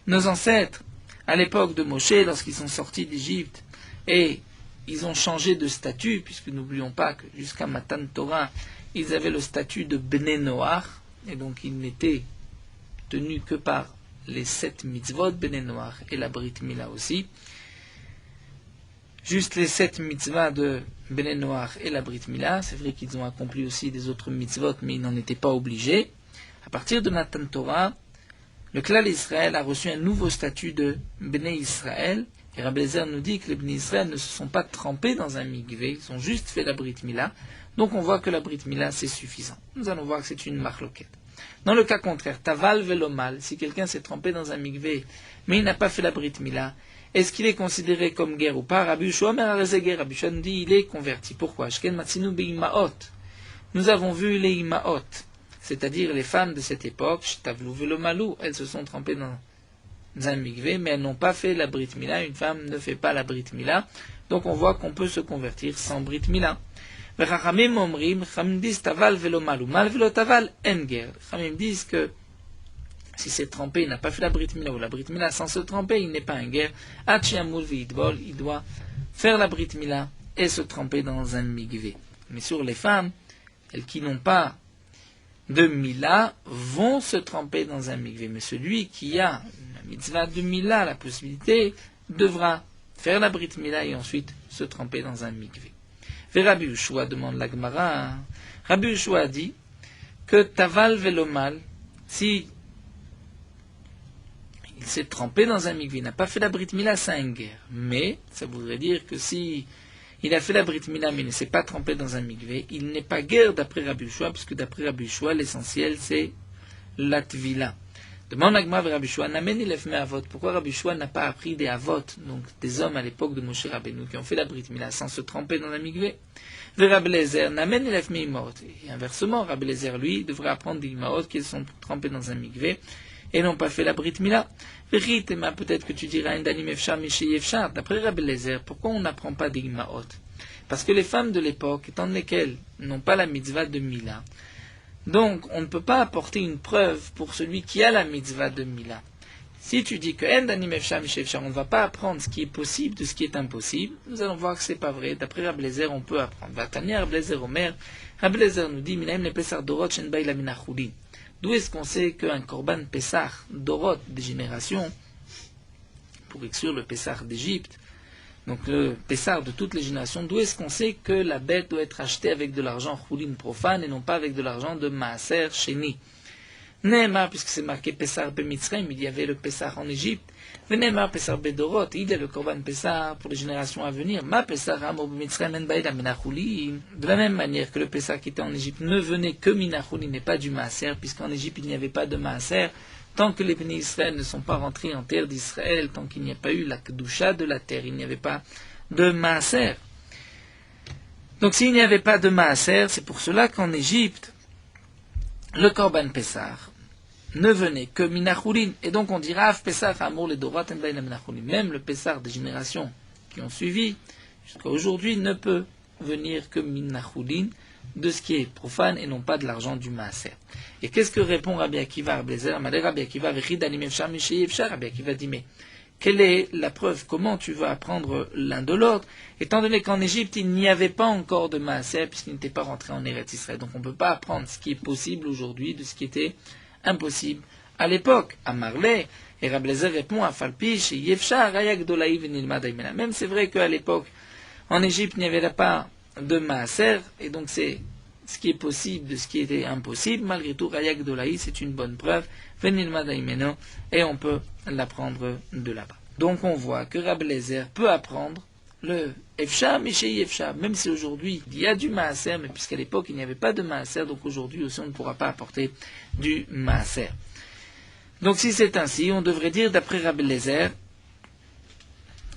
nos ancêtres, à l'époque de Moshe, lorsqu'ils sont sortis d'Égypte, et ils ont changé de statut, puisque n'oublions pas que jusqu'à Matan Torah, ils avaient le statut de Bnei Noach, et donc ils n'étaient tenus que par les 7 mitzvot, Bnei Noach et la Brit Mila aussi. Juste les 7 mitzvahs de Bnei Noach et la Brit Mila, c'est vrai qu'ils ont accompli aussi des autres mitzvot, mais ils n'en étaient pas obligés. À partir de Matan Torah, le Klal Israël a reçu un nouveau statut de Bnei Israël. Et Rabbi Eliezer nous dit que les Bnei Israël ne se sont pas trempés dans un mikveh, ils ont juste fait la Brit Mila. Donc on voit que la Brit Mila c'est suffisant. Nous allons voir que c'est une marloquette. Dans le cas contraire, Taval velomal, si quelqu'un s'est trempé dans un mikveh, mais il n'a pas fait la Brit Mila, est-ce qu'il est considéré comme guerre ou pas? Rabbi Yoshua nous dit il est converti. Pourquoi? Shken matzinu beimaot. Nous avons vu les imaot, c'est-à-dire les femmes de cette époque, Shtavlu velomalou, elles se sont trempées dans un mikveh, mais elles n'ont pas fait la Brit Mila. Une femme ne fait pas la Brit Mila, donc on voit qu'on peut se convertir sans Brit Mila. Chachamim omrim, Chachamim disent taval velo malou, mal velo taval enger. Chachamim disent que si c'est trempé, il n'a pas fait la Brit Mila ou la Brit Mila sans se tremper, il n'est pas un guerre. Achiamul veidbol, il doit faire la Brit Mila et se tremper dans un mikveh. Mais sur les femmes, elles qui n'ont pas de Mila vont se tremper dans un mikvé. Mais celui qui a la mitzvah de Mila, la possibilité, devra faire la Brit Mila et ensuite se tremper dans un mikvé. Et Rabbi Yoshua demande la Gemara. Rabbi Yoshua dit que Taval Velomal, si il s'est trempé dans un mikvé, il n'a pas fait la Brit Mila, c'est un guerre. Mais ça voudrait dire que si il a fait la Brit Mila mais il ne s'est pas trempé dans un mikvé, il n'est pas guerre d'après Rabbi Yoshua, puisque d'après Rabbi Yoshua, l'essentiel c'est la Tvila. Demande la Gemara vers Rabbi Yoshua, Namen il me avot. Pourquoi Rabbi Yoshua n'a pas appris des avot, donc des hommes à l'époque de Moshe Rabbeinu qui ont fait la Brit Mila sans se tremper dans un mikvé? Vers Rabbi Eliezer, Namen il me imot. Et inversement, Rabbi Eliezer, lui, devrait apprendre des imaot qui sont trempés dans un mikvé et n'ont pas fait la Brit Mila. Veritema, peut-être que tu diras, Indanim Efshar Miché Efshar. D'après Rabbi Eliezer, pourquoi on n'apprend pas des imaot? Parce que les femmes de l'époque, étant donné qu'elles n'ont pas la mitzvah de Mila, donc on ne peut pas apporter une preuve pour celui qui a la mitzvah de Mila. Si tu dis que Endanim Efshar Miché Efshar, on ne va pas apprendre ce qui est possible de ce qui est impossible, nous allons voir que c'est pas vrai. D'après Rabbi Eliezer, on peut apprendre. Vatania Rabbi Eliezer Omer, Rabbi Eliezer nous dit, Minaim le Pesar Dorot Shen Baïla Minachulin. D'où est-ce qu'on sait qu'un korban Pessah, Dorot, des générations, pour exclure le Pessah d'Égypte, donc le Pessah de toutes les générations, d'où est-ce qu'on sait que la bête doit être achetée avec de l'argent choulin profane et non pas avec de l'argent de Maaser Sheni? Neymar, puisque c'est marqué Pessah Bemitzrayim, il y avait le Pessah en Égypte. Neymar Pessah Bedorot, il y a le korban Pessah pour les générations à venir. Ma Pessah Ramo Bemitzrayim en Baïda Minachulin. De la même manière que le Pessah qui était en Égypte ne venait que Minachulin et pas du Maaser, puisqu'en Égypte il n'y avait pas de Maaser. Tant que les bénis Israël ne sont pas rentrés en terre d'Israël, tant qu'il n'y a pas eu la Kedusha de la terre, il n'y avait pas de Maaser. Donc s'il n'y avait pas de Maaser, c'est pour cela qu'en Égypte, le Korban Pessah ne venait que Minachulin. Et donc on dira, Av Pessah Amour les Dorot en Baïna Minachulin. Même le Pessah des générations qui ont suivi, jusqu'à aujourd'hui, ne peut venir que Minachulin, de ce qui est profane et non pas de l'argent du Maaser. Et qu'est-ce que répond Rabbi Akiva Rabbi Eliezer? Rabbi Akiva Rabbi Akiva dit, mais quelle est la preuve? Comment tu vas apprendre l'un de l'autre, étant donné qu'en Égypte il n'y avait pas encore de Maaser puisqu'il n'était pas rentré en Eretz Israël. Donc on ne peut pas apprendre ce qui est possible aujourd'hui de ce qui était impossible à l'époque. À Marley, et Rabbi Eliezer répond à Falpish et Yefshar Rayak Dolaï Venilma Daimena. Même c'est vrai qu'à l'époque en Égypte il n'y avait pas de Maaser, et donc c'est ce qui est possible de ce qui était impossible. Malgré tout, Rayak Dolaï, c'est une bonne preuve, Venilma Daimeno, et on peut l'apprendre de là-bas. Donc on voit que Rabbi Eliezer peut apprendre le Efshar, Mishei Efshar, même si aujourd'hui il y a du Maaser, mais puisqu'à l'époque il n'y avait pas de Maaser, donc aujourd'hui aussi on ne pourra pas apporter du Maaser. Donc si c'est ainsi, on devrait dire d'après Rabbi Eliezer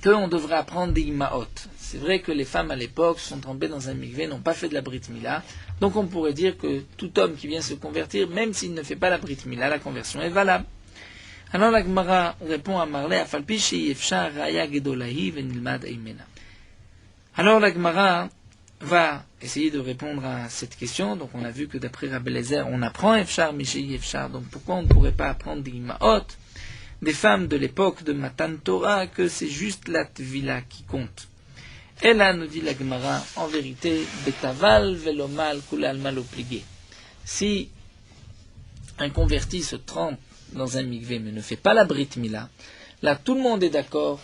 qu'on devrait apprendre des Imaot. C'est vrai que les femmes à l'époque sont tombées dans un mikvé, n'ont pas fait de la Brit Mila. Donc on pourrait dire que tout homme qui vient se convertir, même s'il ne fait pas la Brit Mila, la conversion est valable. Alors la Gemara répond à Marley, Afalpi shei efshar raya gedolahi venilmad aimena. Alors la Gemara va essayer de répondre à cette question. Donc on a vu que d'après Rabbi Eliezer, on apprend Efshar, Mishei Efshar. Donc pourquoi on ne pourrait pas apprendre des Imaot, des femmes de l'époque de Matan Torah, que c'est juste la Tvila qui compte? Et là, nous dit la Gemara, en vérité, Betaval velomal kulal mal obligé. Si un converti se trempe dans un mikvé mais ne fait pas la Brit Mila, là tout le monde est d'accord,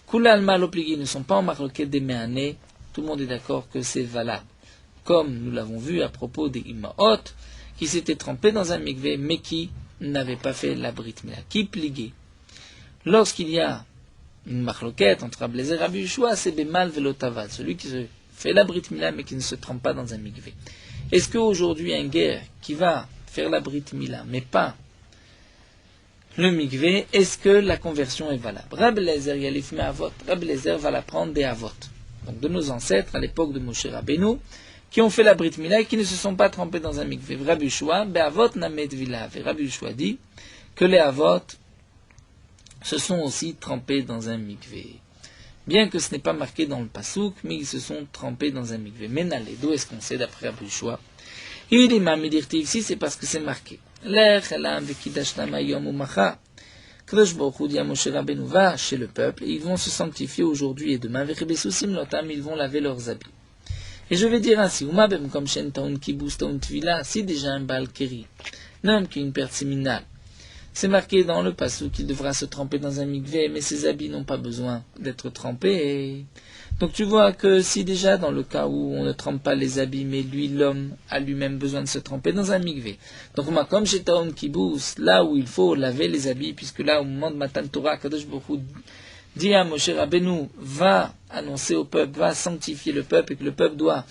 kulal mal obligé ne sont pas en marloquet des méanés, tout le monde est d'accord que c'est valable. Comme nous l'avons vu à propos des Imaot, qui s'étaient trempés dans un mikvé mais qui n'avaient pas fait la Brit Mila, qui pliguaient. Lorsqu'il y a une marloquette entre Rabbi Eliezer et Rabbi Yoshua, c'est Bemal Velotavad, celui qui se fait la Brit Mila mais qui ne se trempe pas dans un mikvé. Est-ce qu'aujourd'hui un guerre qui va faire la Brit Mila mais pas le mikvé, est-ce que la conversion est valable? Rabbi Eliezer Yalif me Avot, Rabbi Eliezer va la prendre des Avot, donc de nos ancêtres à l'époque de Moshe Rabbeinu, qui ont fait la Brit Mila et qui ne se sont pas trempés dans un mikvé. Rabbi Yoshua, Be'avot Named Vilav, et Rabbi Yoshua dit que les Avot se sont aussi trempés dans un mikvé. Bien que ce n'est pas marqué dans le pasouk, mais ils se sont trempés dans un mikvé. Mais n'allez, d'où est-ce qu'on sait d'après Rabbi Yoshua? Il dit, ma médirti ici, c'est parce que c'est marqué. L'ech elam vekidashtam hayom umacha. Kadosh Baruch Hu dit à Moshe Rabbeinu, va chez le peuple, et ils vont se sanctifier aujourd'hui et demain. Vechebesousim lotam, ils vont laver leurs habits. Et je vais dire ainsi, Umabem comme Shen Taun Kibus Taun Tvila, si déjà un Baal Keri n'aime qu'une perte séminale, c'est marqué dans le passou qu'il devra se tremper dans un mikvé, mais ses habits n'ont pas besoin d'être trempés. Donc tu vois que si déjà dans le cas où on ne trempe pas les habits, mais lui, l'homme, a lui-même besoin de se tremper dans un mikvé. Donc comme chez Taun Kibus, là où il faut laver les habits, puisque là au moment de Matan Torah, Kadosh Baruch Hu dit à Moshe Rabbeinu, va annoncer au peuple, va sanctifier le peuple, et que le peuple doit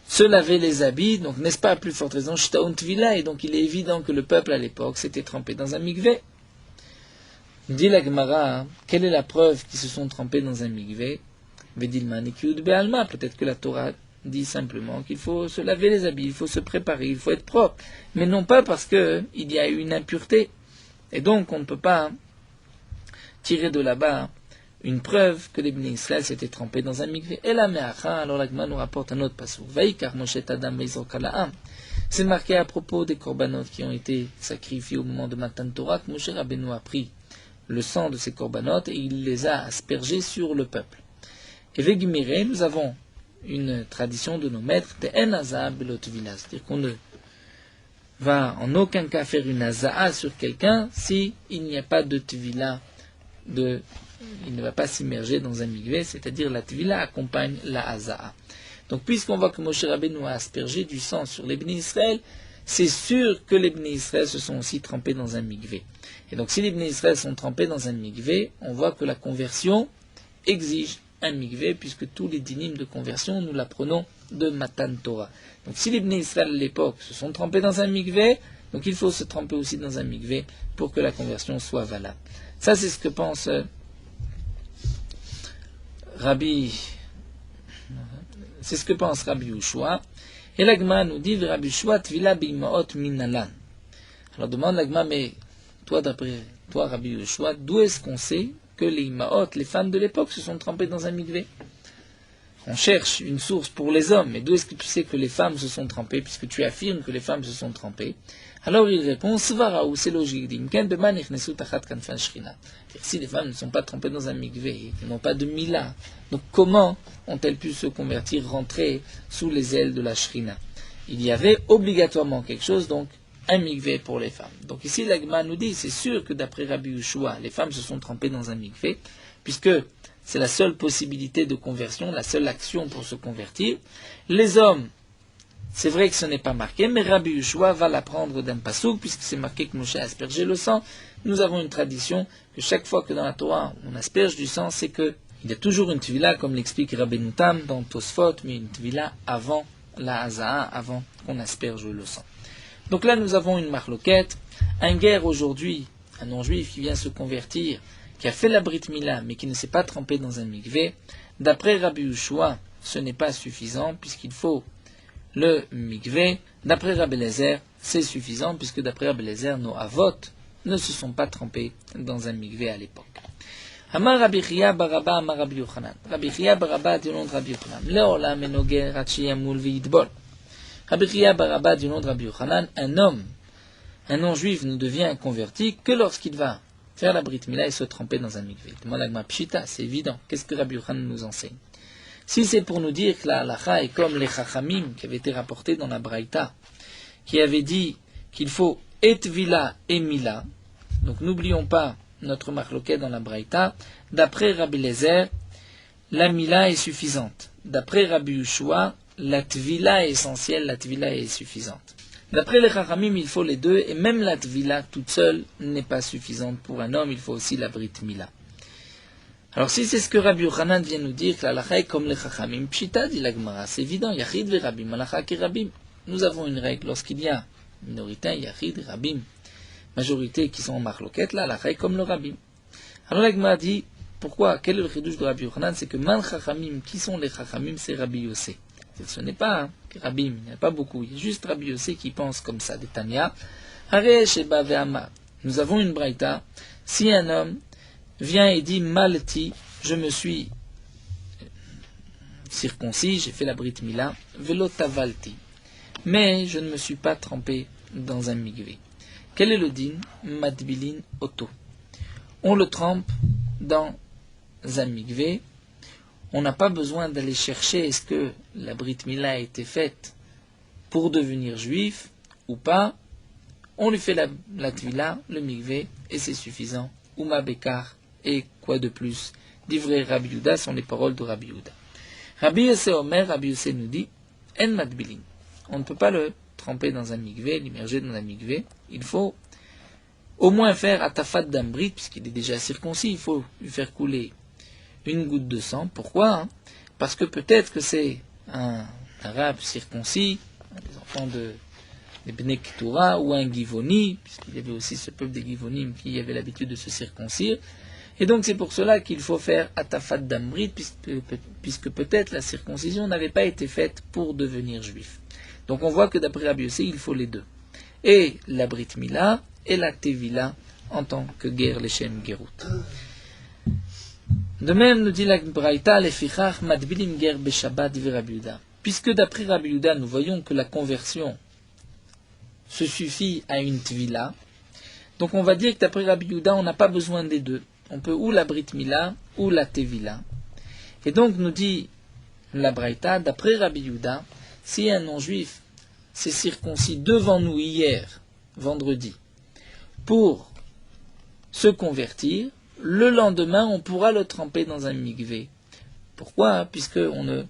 se laver les habits, donc n'est-ce pas à plus forte raison, Shtaun Tvila, et donc il est évident que le peuple à l'époque s'était trempé dans un mikvé. Dit la Gemara, quelle est la preuve qu'ils se sont trempés dans un mikvé? Vedilman Ekiud Be'alma, peut-être que la Torah dit simplement qu'il faut se laver les habits, il faut se préparer, il faut être propre, mais non pas parce qu'il y a eu une impureté. Et donc on ne peut pas tirer de là-bas une preuve que les Bnei Israël s'étaient trempés dans un mikvé. Et la me'acha, alors la Gemara nous rapporte un autre passage. Vaikar Moshe Tadam Meizor Kalaam. C'est marqué à propos des korbanot qui ont été sacrifiés au moment de Matan Torah, que Moshe Rabbeinu a pris le sang de ces korbanot et il les a aspergés sur le peuple. Et Vegimire, nous avons une tradition de nos maîtres, de En Azaa Belot Tvila, c'est-à-dire qu'on ne va en aucun cas faire une Azaa sur quelqu'un si il n'y a pas de Tvila, il ne va pas s'immerger dans un mikvé, c'est-à-dire la Tvila accompagne la Azaa. Donc puisqu'on voit que Moshe Rabbeinu a aspergé du sang sur les Bnei Israël, c'est sûr que les Bnei Israël se sont aussi trempés dans un mikvé. Et donc si les Bnei Israël sont trempés dans un mikvé, on voit que la conversion exige un mikvé, puisque tous les dynimes de conversion, nous l'apprenons de Matan Torah. Donc si les Bnei Israël à l'époque se sont trempés dans un mikvé, donc il faut se tremper aussi dans un mikvé pour que la conversion soit valable. Ça c'est ce que pense Rabbi Yehoshua. Et l'Agma nous dit Rabbi Yehoshua Tvila Bimaot Minalan. Alors demande l'Agma, mais toi Rabbi Yehoshua, d'où est-ce qu'on sait que les Imaot, les femmes de l'époque, se sont trempées dans un mikvé? On cherche une source pour les hommes, mais d'où est-ce que tu sais que les femmes se sont trempées, puisque tu affirmes que les femmes se sont trempées? Alors il répond, Svaraou, c'est logique. Si les femmes ne sont pas trempées dans un mikvé, elles n'ont pas de mila, donc comment ont-elles pu se convertir, rentrer sous les ailes de la shrina? Il y avait obligatoirement quelque chose, donc un mikvé pour les femmes. Donc ici l'Agma nous dit, c'est sûr que d'après Rabbi Yehoshua, les femmes se sont trempées dans un mikvé, puisque c'est la seule possibilité de conversion, la seule action pour se convertir. Les hommes, c'est vrai que ce n'est pas marqué, mais Rabbi Yehoshua va l'apprendre d'un pasouk, puisque c'est marqué que Moshe a aspergé le sang. Nous avons une tradition que chaque fois que dans la Torah on asperge du sang, c'est qu'il y a toujours une tvila, comme l'explique Rabbeinu Tam dans Tosfot, mais une tvila avant la Hazaa, avant qu'on asperge le sang. Donc là nous avons une marloquette, un guerre aujourd'hui, un non-juif qui vient se convertir, qui a fait la Brit Mila, mais qui ne s'est pas trempé dans un mikvé. D'après Rabbi Yehoshua, ce n'est pas suffisant, puisqu'il faut le mikvé. D'après Rabbi Eliezer, c'est suffisant, puisque d'après Rabbi Eliezer, nos avot ne se sont pas trempés dans un mikvé à l'époque. Amar Rabbi Chia Baraba Amar Rabbi Yochanan. Rabbi Chia Baraba du nom de Rabbi Yochanan. Leolam enoger ratchiyamul v'yidbol. Rabbi Chia Baraba du nom de Rabbi Yochanan, un non-juif ne devient converti que lorsqu'il va faire la Brit Mila et se tremper dans un mikvé. Demande l'Agma Pshita, c'est évident. Qu'est-ce que Rabbi Yochanan nous enseigne? Si c'est pour nous dire que la halacha est comme les chachamim qui avaient été rapportés dans la Braïta, qui avaient dit qu'il faut etvila et mila, donc n'oublions pas notre marloquet dans la Braïta, d'après Rabbi Eliezer, la mila est suffisante. D'après Rabbi Yehoshua, la tvila est essentielle, la tvila est suffisante. D'après les chachamim, il faut les deux, et même la tvila toute seule n'est pas suffisante pour un homme, il faut aussi la brit mila. Alors si c'est ce que Rabbi Yochanan vient nous dire, que la halacha est comme les chachamim, pshita, dit la Gemara, c'est évident, yachid ve rabim, halacha ki rabim. Nous avons une règle, lorsqu'il y a minorité, yachid, rabim, majorité qui sont en marloquette, la halacha est comme le rabim. Alors la Gemara dit, pourquoi? Quel est le chidouche de Rabbi Yochanan? C'est que man chachamim, qui sont les chachamim, c'est Rabbi Yossé. Ce n'est pas rabim, il n'y a pas beaucoup, il y a juste Rabbi Yossé qui pense comme ça, des Tanya. Hare sheba ve'ama. Nous avons une braïta, si un homme vient et dit malti, je me suis circoncis, j'ai fait la brit mila, velo tavalti, mais je ne me suis pas trempé dans un mikvé. Quel est le din? Madbilin oto. On le trempe dans un mikvé, on n'a pas besoin d'aller chercher est-ce que la Brit Mila a été faite pour devenir juif ou pas. On lui fait la tvila, le mikvé, et c'est suffisant. Ouma Bekar, et quoi de plus? D'ivrei Rabbi Yehuda sont les paroles de Rabbi Yehuda. Rabbi Yossé Omer, Rabbi Yossé nous dit, En Madbilin. On ne peut pas le tremper dans un mikvé, l'immerger dans un mikvé. Il faut au moins faire atafat d'ambrit, puisqu'il est déjà circoncis, il faut lui faire couler une goutte de sang. Pourquoi? Parce que peut-être que c'est un arabe circoncis, des enfants des Bnei Ketura, ou un Givoni, puisqu'il y avait aussi ce peuple des Givonim qui avait l'habitude de se circoncire. Et donc c'est pour cela qu'il faut faire atafat d'ambrit, puisque peut-être la circoncision n'avait pas été faite pour devenir juif. Donc on voit que d'après Rabbi Yossé, il faut les deux. Et la Brit Mila et la Tevila en tant que ger leshem gerut. De même, nous dit la Braïta, lefichach madbilim ger beshabbat ve Rabbi Yehuda. Puisque d'après Rabbi Yehuda, nous voyons que la conversion se suffit à une Tvila, donc on va dire que d'après Rabbi Yehuda, on n'a pas besoin des deux. On peut ou la Brit Mila ou la Tevila. Et donc nous dit la Braïta, d'après Rabbi Yehuda, si un non-juif s'est circoncis devant nous hier, vendredi, pour se convertir, le lendemain on pourra le tremper dans un mikvé. Pourquoi? Puisqu'on ne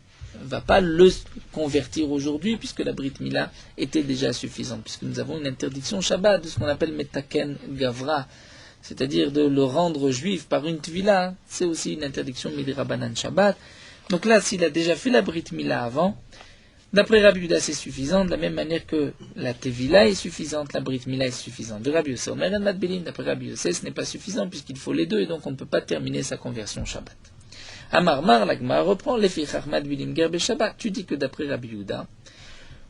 va pas le convertir aujourd'hui, puisque la Brit Mila était déjà suffisante, puisque nous avons une interdiction Shabbat de ce qu'on appelle Metaken Gavra, c'est-à-dire de le rendre juif par une tvila. C'est aussi une interdiction Midirabanan Shabbat. Donc là, s'il a déjà fait la Brit Mila avant, d'après Rabbi Yehuda, c'est suffisant, de la même manière que la Tevila est suffisante, la Brit Mila est suffisante. De Rabbi Yossé, Omer en Madbilin, d'après Rabbi Yossé, ce n'est pas suffisant, puisqu'il faut les deux, et donc on ne peut pas terminer sa conversion Shabbat. Amarmar, l'Agma reprend, Lefichach Madbilim Gerbe Shabbat. Tu dis que d'après Rabbi Yehuda,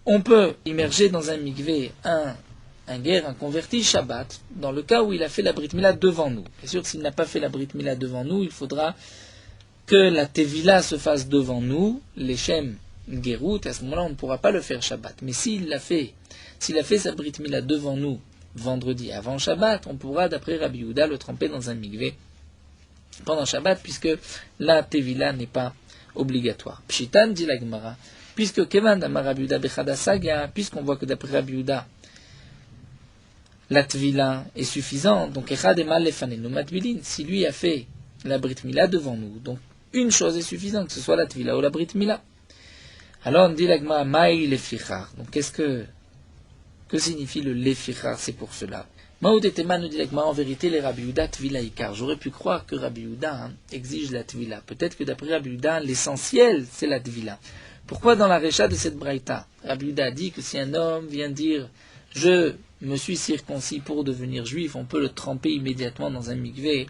on peut immerger dans un mikvé un guerre, un converti Shabbat, dans le cas où il a fait la Brit Mila devant nous. Bien sûr, s'il n'a pas fait la Brit Mila devant nous, il faudra que la Tevila se fasse devant nous, l'Echem Gerut, à ce moment-là, on ne pourra pas le faire Shabbat. Mais s'il a fait sa Brit Mila devant nous, vendredi avant Shabbat, on pourra, d'après Rabbi Yehuda, le tremper dans un mikvé pendant Shabbat, puisque la Tevila n'est pas obligatoire. Pshitan, dit la Gemara, puisque Kevan d'Amar Rabbi Yehuda Bechada Saga, puisqu'on voit que d'après Rabbi Yehuda, la Tvila est suffisante, donc Echad Emal Lefanenu Matbilin, si lui a fait la Brit Mila devant nous, donc une chose est suffisante, que ce soit la Tvila ou la Brit Mila. Alors on dit l'agma Maï Lefichar. Donc que signifie le Lefichar? C'est pour cela. Maoudetema nous dit l'agma, en vérité les Rabbi Yehuda Tvila Ikar. J'aurais pu croire que Rabbi Yehuda exige la Tvila. Peut-être que d'après Rabbi Yehuda, l'essentiel c'est la Tvila. Pourquoi dans la Recha de cette Braïta, Rabbi Yehuda a dit que si un homme vient dire je me suis circoncis pour devenir juif, on peut le tremper immédiatement dans un mikvé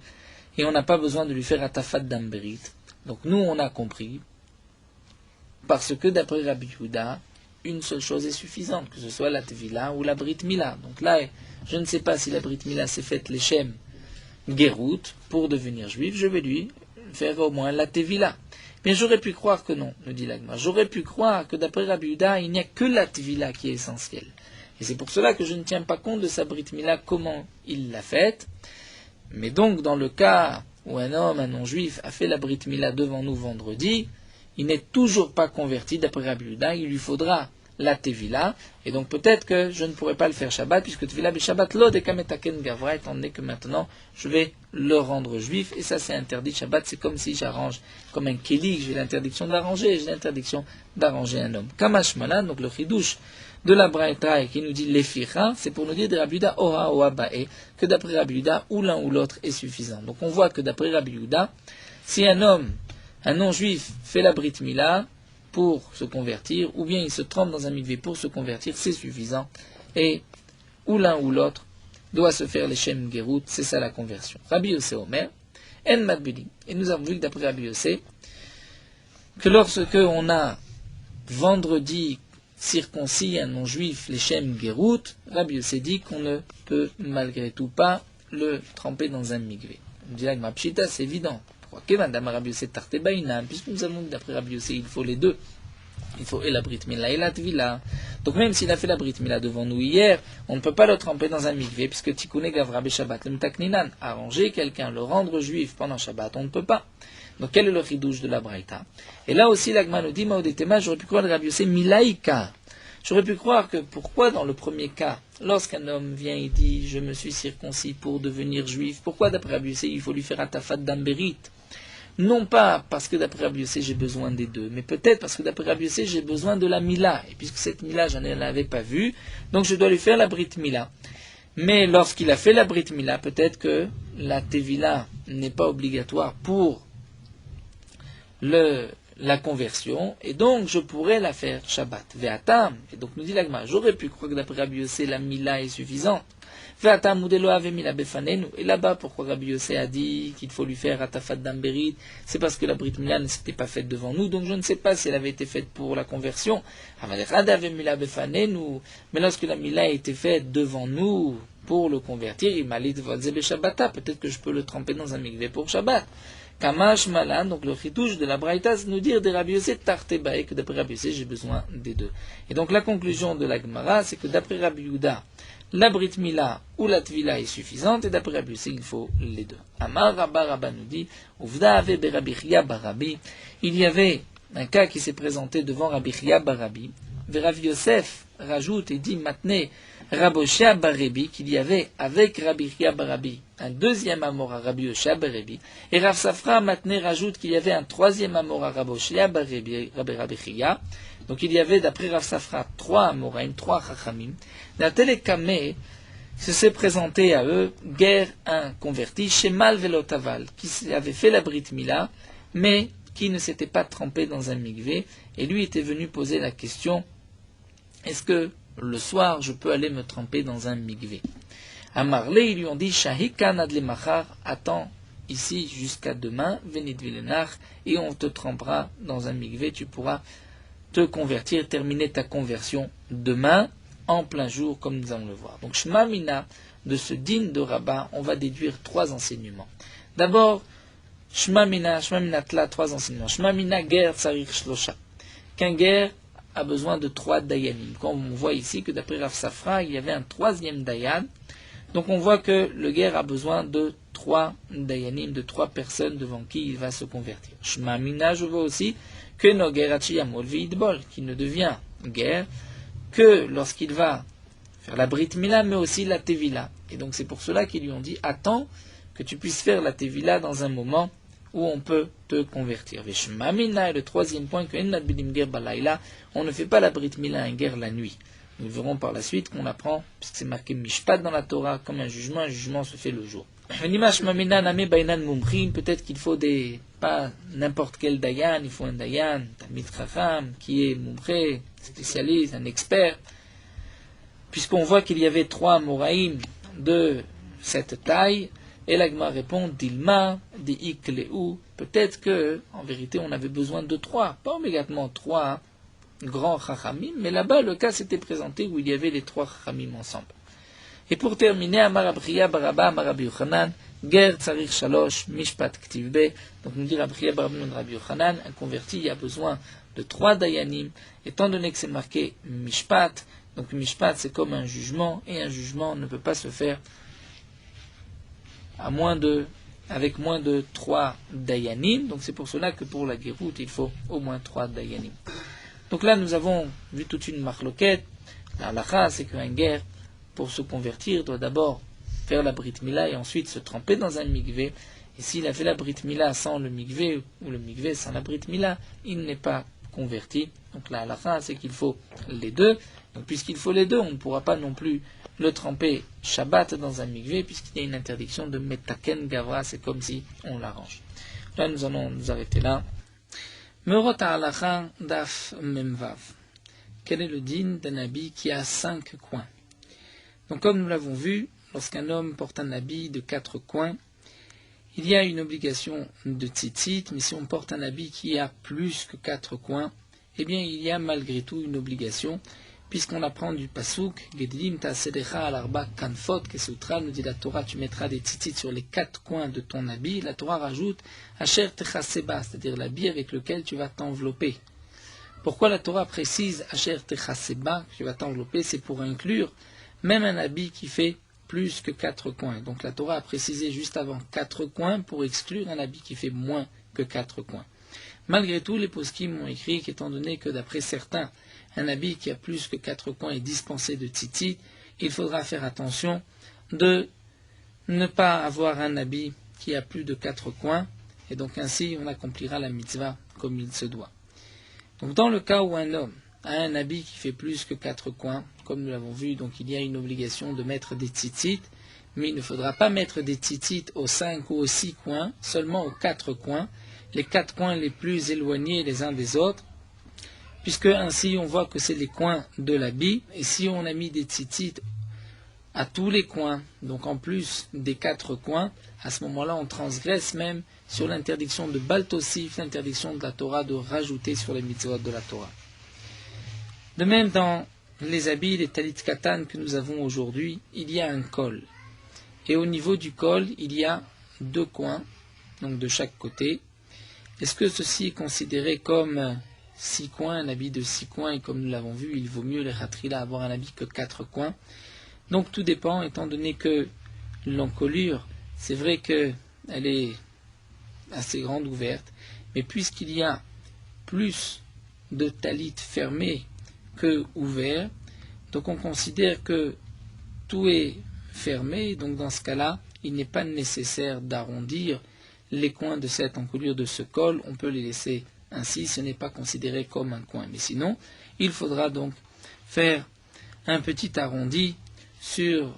et on n'a pas besoin de lui faire atafat d'amberit. Donc nous on a compris, parce que d'après Rabbi Yehuda, une seule chose est suffisante, que ce soit la Tevila ou la Brit Mila. Donc là, je ne sais pas si la Brit Mila s'est faite l'Echem Gerut pour devenir juif, je vais lui faire au moins la Tevila. Mais j'aurais pu croire que non, nous dit l'Agma. J'aurais pu croire que d'après Rabbi Yehuda, il n'y a que la Tevila qui est essentielle. Et c'est pour cela que je ne tiens pas compte de sa Brit Mila, comment il l'a faite. Mais donc, dans le cas où un homme, un non-juif, a fait la Brit Mila devant nous vendredi, il n'est toujours pas converti d'après Rabbi Yehuda, il lui faudra la Tevila, et donc peut-être que je ne pourrai pas le faire Shabbat, puisque Tevila Shabbat lo dekametaken gavra, étant donné que maintenant je vais le rendre juif, et ça c'est interdit Shabbat, c'est comme si j'arrange, comme un kéli, j'ai l'interdiction d'arranger, j'ai l'interdiction d'arranger un homme. Kamash Malan, donc le chidouche de la Braïta qui nous dit Leficha, c'est pour nous dire de Rabbi Yehuda Oha Oha Ba'e, que d'après Rabbi Yehuda, ou l'un ou l'autre est suffisant. Donc on voit que d'après Rabbi Yehuda, si un non-juif fait la Brit Mila pour se convertir, ou bien il se trempe dans un mikvé pour se convertir, c'est suffisant. Et ou l'un ou l'autre doit se faire l'Echem Gerut, c'est ça la conversion. Rabbi Yossé Omer, En Madbili. Et nous avons vu que d'après Rabbi Yossé, que lorsque on a vendredi circoncis un non-juif, l'Echem Gerut, Rabbi Yossé dit qu'on ne peut malgré tout pas le tremper dans un mikvé. On dit là que ma pshita, c'est évident. Puisque nous avons d'après Rabbi Yossé, il faut les deux. il faut et la Brit Mila et la Tvila. Donc même s'il a fait la Brit Mila devant nous hier, on ne peut pas le tremper dans un mikvé, puisque Tikune Gavra Shabbat le Mtakninan, arranger quelqu'un, le rendre juif pendant Shabbat, on ne peut pas. Donc quel est le chidouche de la Braïta? Et là aussi l'Agma nous dit, Maodetema, j'aurais pu croire de Rabbi Yossé Milaïka. J'aurais pu croire que pourquoi dans le premier cas, lorsqu'un homme vient et dit je me suis circoncis pour devenir juif, pourquoi d'après Rabbi Yossé il faut lui faire atafat d'ambérit? Non pas parce que d'après Rabbi Yossé j'ai besoin des deux, mais peut-être parce que d'après Rabbi Yossé j'ai besoin de la Mila. Et puisque cette Mila je ne l'avais pas vue, donc je dois lui faire la Brit Mila. Mais lorsqu'il a fait la Brit Mila, peut-être que la Tevila n'est pas obligatoire pour la conversion, et donc je pourrais la faire Shabbat. Ve'atam, et donc nous dit l'Agma, j'aurais pu croire que d'après Rabbi Yossé la Mila est suffisante. Ve'atam udelo ave mila befanenu, et là-bas pourquoi Rabbi Yossé a dit qu'il faut lui faire atafat d'amberit, c'est parce que la Brit Mila ne s'était pas faite devant nous, donc je ne sais pas si elle avait été faite pour la conversion. Mais lorsque la Mila a été faite devant nous pour le convertir, il m'a dit peut-être que je peux le tremper dans un mikvé pour Shabbat. Kamash Malan, donc le chidouche de la Braïta, c'est nous dire des Rabbi Yossé Tartebae, que d'après Rabbi Yossé, j'ai besoin des deux. Et donc la conclusion de la Gemara, c'est que d'après Rabbi Yehuda, la Brit Mila ou la Tvila est suffisante, et d'après Rabbi Yossé, il faut les deux. Amar Rabba Rabba nous dit, Uvda ave Rabbi Chia Barabi, il y avait un cas qui s'est présenté devant Rabbi Chia Barabi, Rabbi Yosef rajoute et dit maintenant Raboshia Barabi, qu'il y avait avec Rabbi Chia Barabi un deuxième amour à Rabbi Yoshia Barabi, et Rav Safra maintenant rajoute qu'il y avait un troisième amour à Raboshia Barabi, Rabbi Chia. Donc il y avait d'après Rav Safra trois amoraim, trois chachamim. Natele Kameh se s'est présenté à eux, guerre un converti, Shemal Velotaval, qui avait fait la Brit Mila, mais qui ne s'était pas trempé dans un mikvé, et lui était venu poser la question, est-ce que le soir je peux aller me tremper dans un mikvé? À Marley, ils lui ont dit, Shahikan adlemachar, attends ici jusqu'à demain, venit vilenar, et on te trempera dans un mikvé, tu pourras te convertir, terminer ta conversion demain, en plein jour, comme nous allons le voir. Donc, Shema Mina, de ce din de Rabbah, on va déduire trois enseignements. D'abord, Shema Minatla, trois enseignements. Shema Mina, ger tsarich shlosha. Qu'un ger a besoin de trois dayanim. Comme on voit ici que d'après Rav Safra, il y avait un troisième dayan. Donc on voit que le ger a besoin de trois dayanim, de trois personnes devant qui il va se convertir. Shema Mina, je vois aussi que no ger achiyamol veidbol, qui ne devient ger que lorsqu'il va faire la Brit Mila, mais aussi la Tevila. Et donc c'est pour cela qu'ils lui ont dit, attends que tu puisses faire la Tevila dans un moment où on peut te convertir. Veshma Mina est le troisième point, que Ennad Bidim Ger Balayla, on ne fait pas la Brit Mila un guerre la nuit. Nous verrons par la suite qu'on apprend, puisque c'est marqué Mishpat dans la Torah, comme un jugement se fait le jour. Peut-être qu'il faut pas n'importe quel dayan, il faut un dayan, Talmid Chacham, qui est mumché, spécialiste, un expert, puisqu'on voit qu'il y avait trois moraïm de cette taille, et l'Agma répond, Dilma, Di'ikleu, peut-être que, en vérité, on avait besoin de trois, pas obligatoirement trois grands chachamim, mais là-bas, le cas s'était présenté où il y avait les trois chachamim ensemble. Et pour terminer, Amar Abriya Baraba, Amar Rabbi Yochanan, Ger Tsarich Shalosh, Mishpat Ktivbe. Donc nous dit Abriya Baraba, Rabbi Yochanan, un converti, il a besoin de trois dayanim, étant donné que c'est marqué Mishpat. Donc Mishpat, c'est comme un jugement, et un jugement ne peut pas se faire avec moins de trois dayanim. Donc c'est pour cela que pour la Géroute, il faut au moins trois dayanim. Donc là, nous avons vu toute une marloquette. La halakha, c'est qu'un guerre, pour se convertir, doit d'abord faire la Brit Mila et ensuite se tremper dans un mikvé. Et s'il a fait la Brit Mila sans le mikvé, ou le mikvé sans la Brit Mila, il n'est pas converti. Donc la halakha, c'est qu'il faut les deux. Donc puisqu'il faut les deux, on ne pourra pas non plus le tremper Shabbat dans un mikvé, puisqu'il y a une interdiction de metaken gavra, c'est comme si on l'arrange. Là, nous allons nous arrêter là. Merot ha'alacha daf memvav. Quel est le din d'un habit qui a 5 coins? Donc comme nous l'avons vu, lorsqu'un homme porte un habit de 4 coins, il y a une obligation de tzitzit, mais si on porte un habit qui a plus que 4 coins, eh bien il y a malgré tout une obligation, puisqu'on apprend du pasuk, Gedim ta'asedecha al-arba kanfot, Kesutra, nous dit la Torah, tu mettras des tzitzit sur les 4 coins de ton habit. La Torah rajoute, Asher techaseba, c'est-à-dire l'habit avec lequel tu vas t'envelopper. Pourquoi la Torah précise Asher Techaseba, qui va t'envelopper, c'est pour inclure même un habit qui fait plus que 4 coins. Donc la Torah a précisé juste avant 4 coins pour exclure un habit qui fait moins que 4 coins. Malgré tout, les poskim ont écrit qu'étant donné que d'après certains, un habit qui a plus que 4 coins est dispensé de tzitzit, il faudra faire attention de ne pas avoir un habit qui a plus de 4 coins, et donc ainsi on accomplira la mitzvah comme il se doit. Donc dans le cas où un homme a un habit qui fait plus que 4 coins, comme nous l'avons vu, donc il y a une obligation de mettre des tzitzit, mais il ne faudra pas mettre des tzitzit aux 5 ou aux 6 coins, seulement aux 4 coins, les 4 coins les plus éloignés les uns des autres, puisque ainsi on voit que c'est les coins de l'habit, et si on a mis des tzitzit à tous les coins, donc en plus des 4 coins, à ce moment-là on transgresse même sur l'interdiction de Baltosif, l'interdiction de la Torah de rajouter sur les mitzvot de la Torah. De même dans les habits, les talit katan que nous avons aujourd'hui, il y a un col. Et au niveau du col, il y a 2 coins, donc de chaque côté. Est-ce que ceci est considéré comme 6 coins, un habit de 6 coins, et comme nous l'avons vu, il vaut mieux les ratrila avoir un habit que 4 coins. Donc tout dépend, étant donné que l'encolure, c'est vrai qu'elle est assez grande, ouverte, mais puisqu'il y a plus de talit fermés que ouverts, donc on considère que tout est fermé, donc dans ce cas-là, il n'est pas nécessaire d'arrondir les coins de cette encolure de ce col, on peut les laisser ainsi, ce n'est pas considéré comme un coin. Mais sinon, il faudra donc faire un petit arrondi sur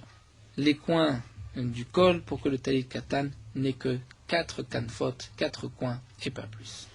les coins du col pour que le talit katan n'ait que 4 kanfot, 4 coins et pas plus.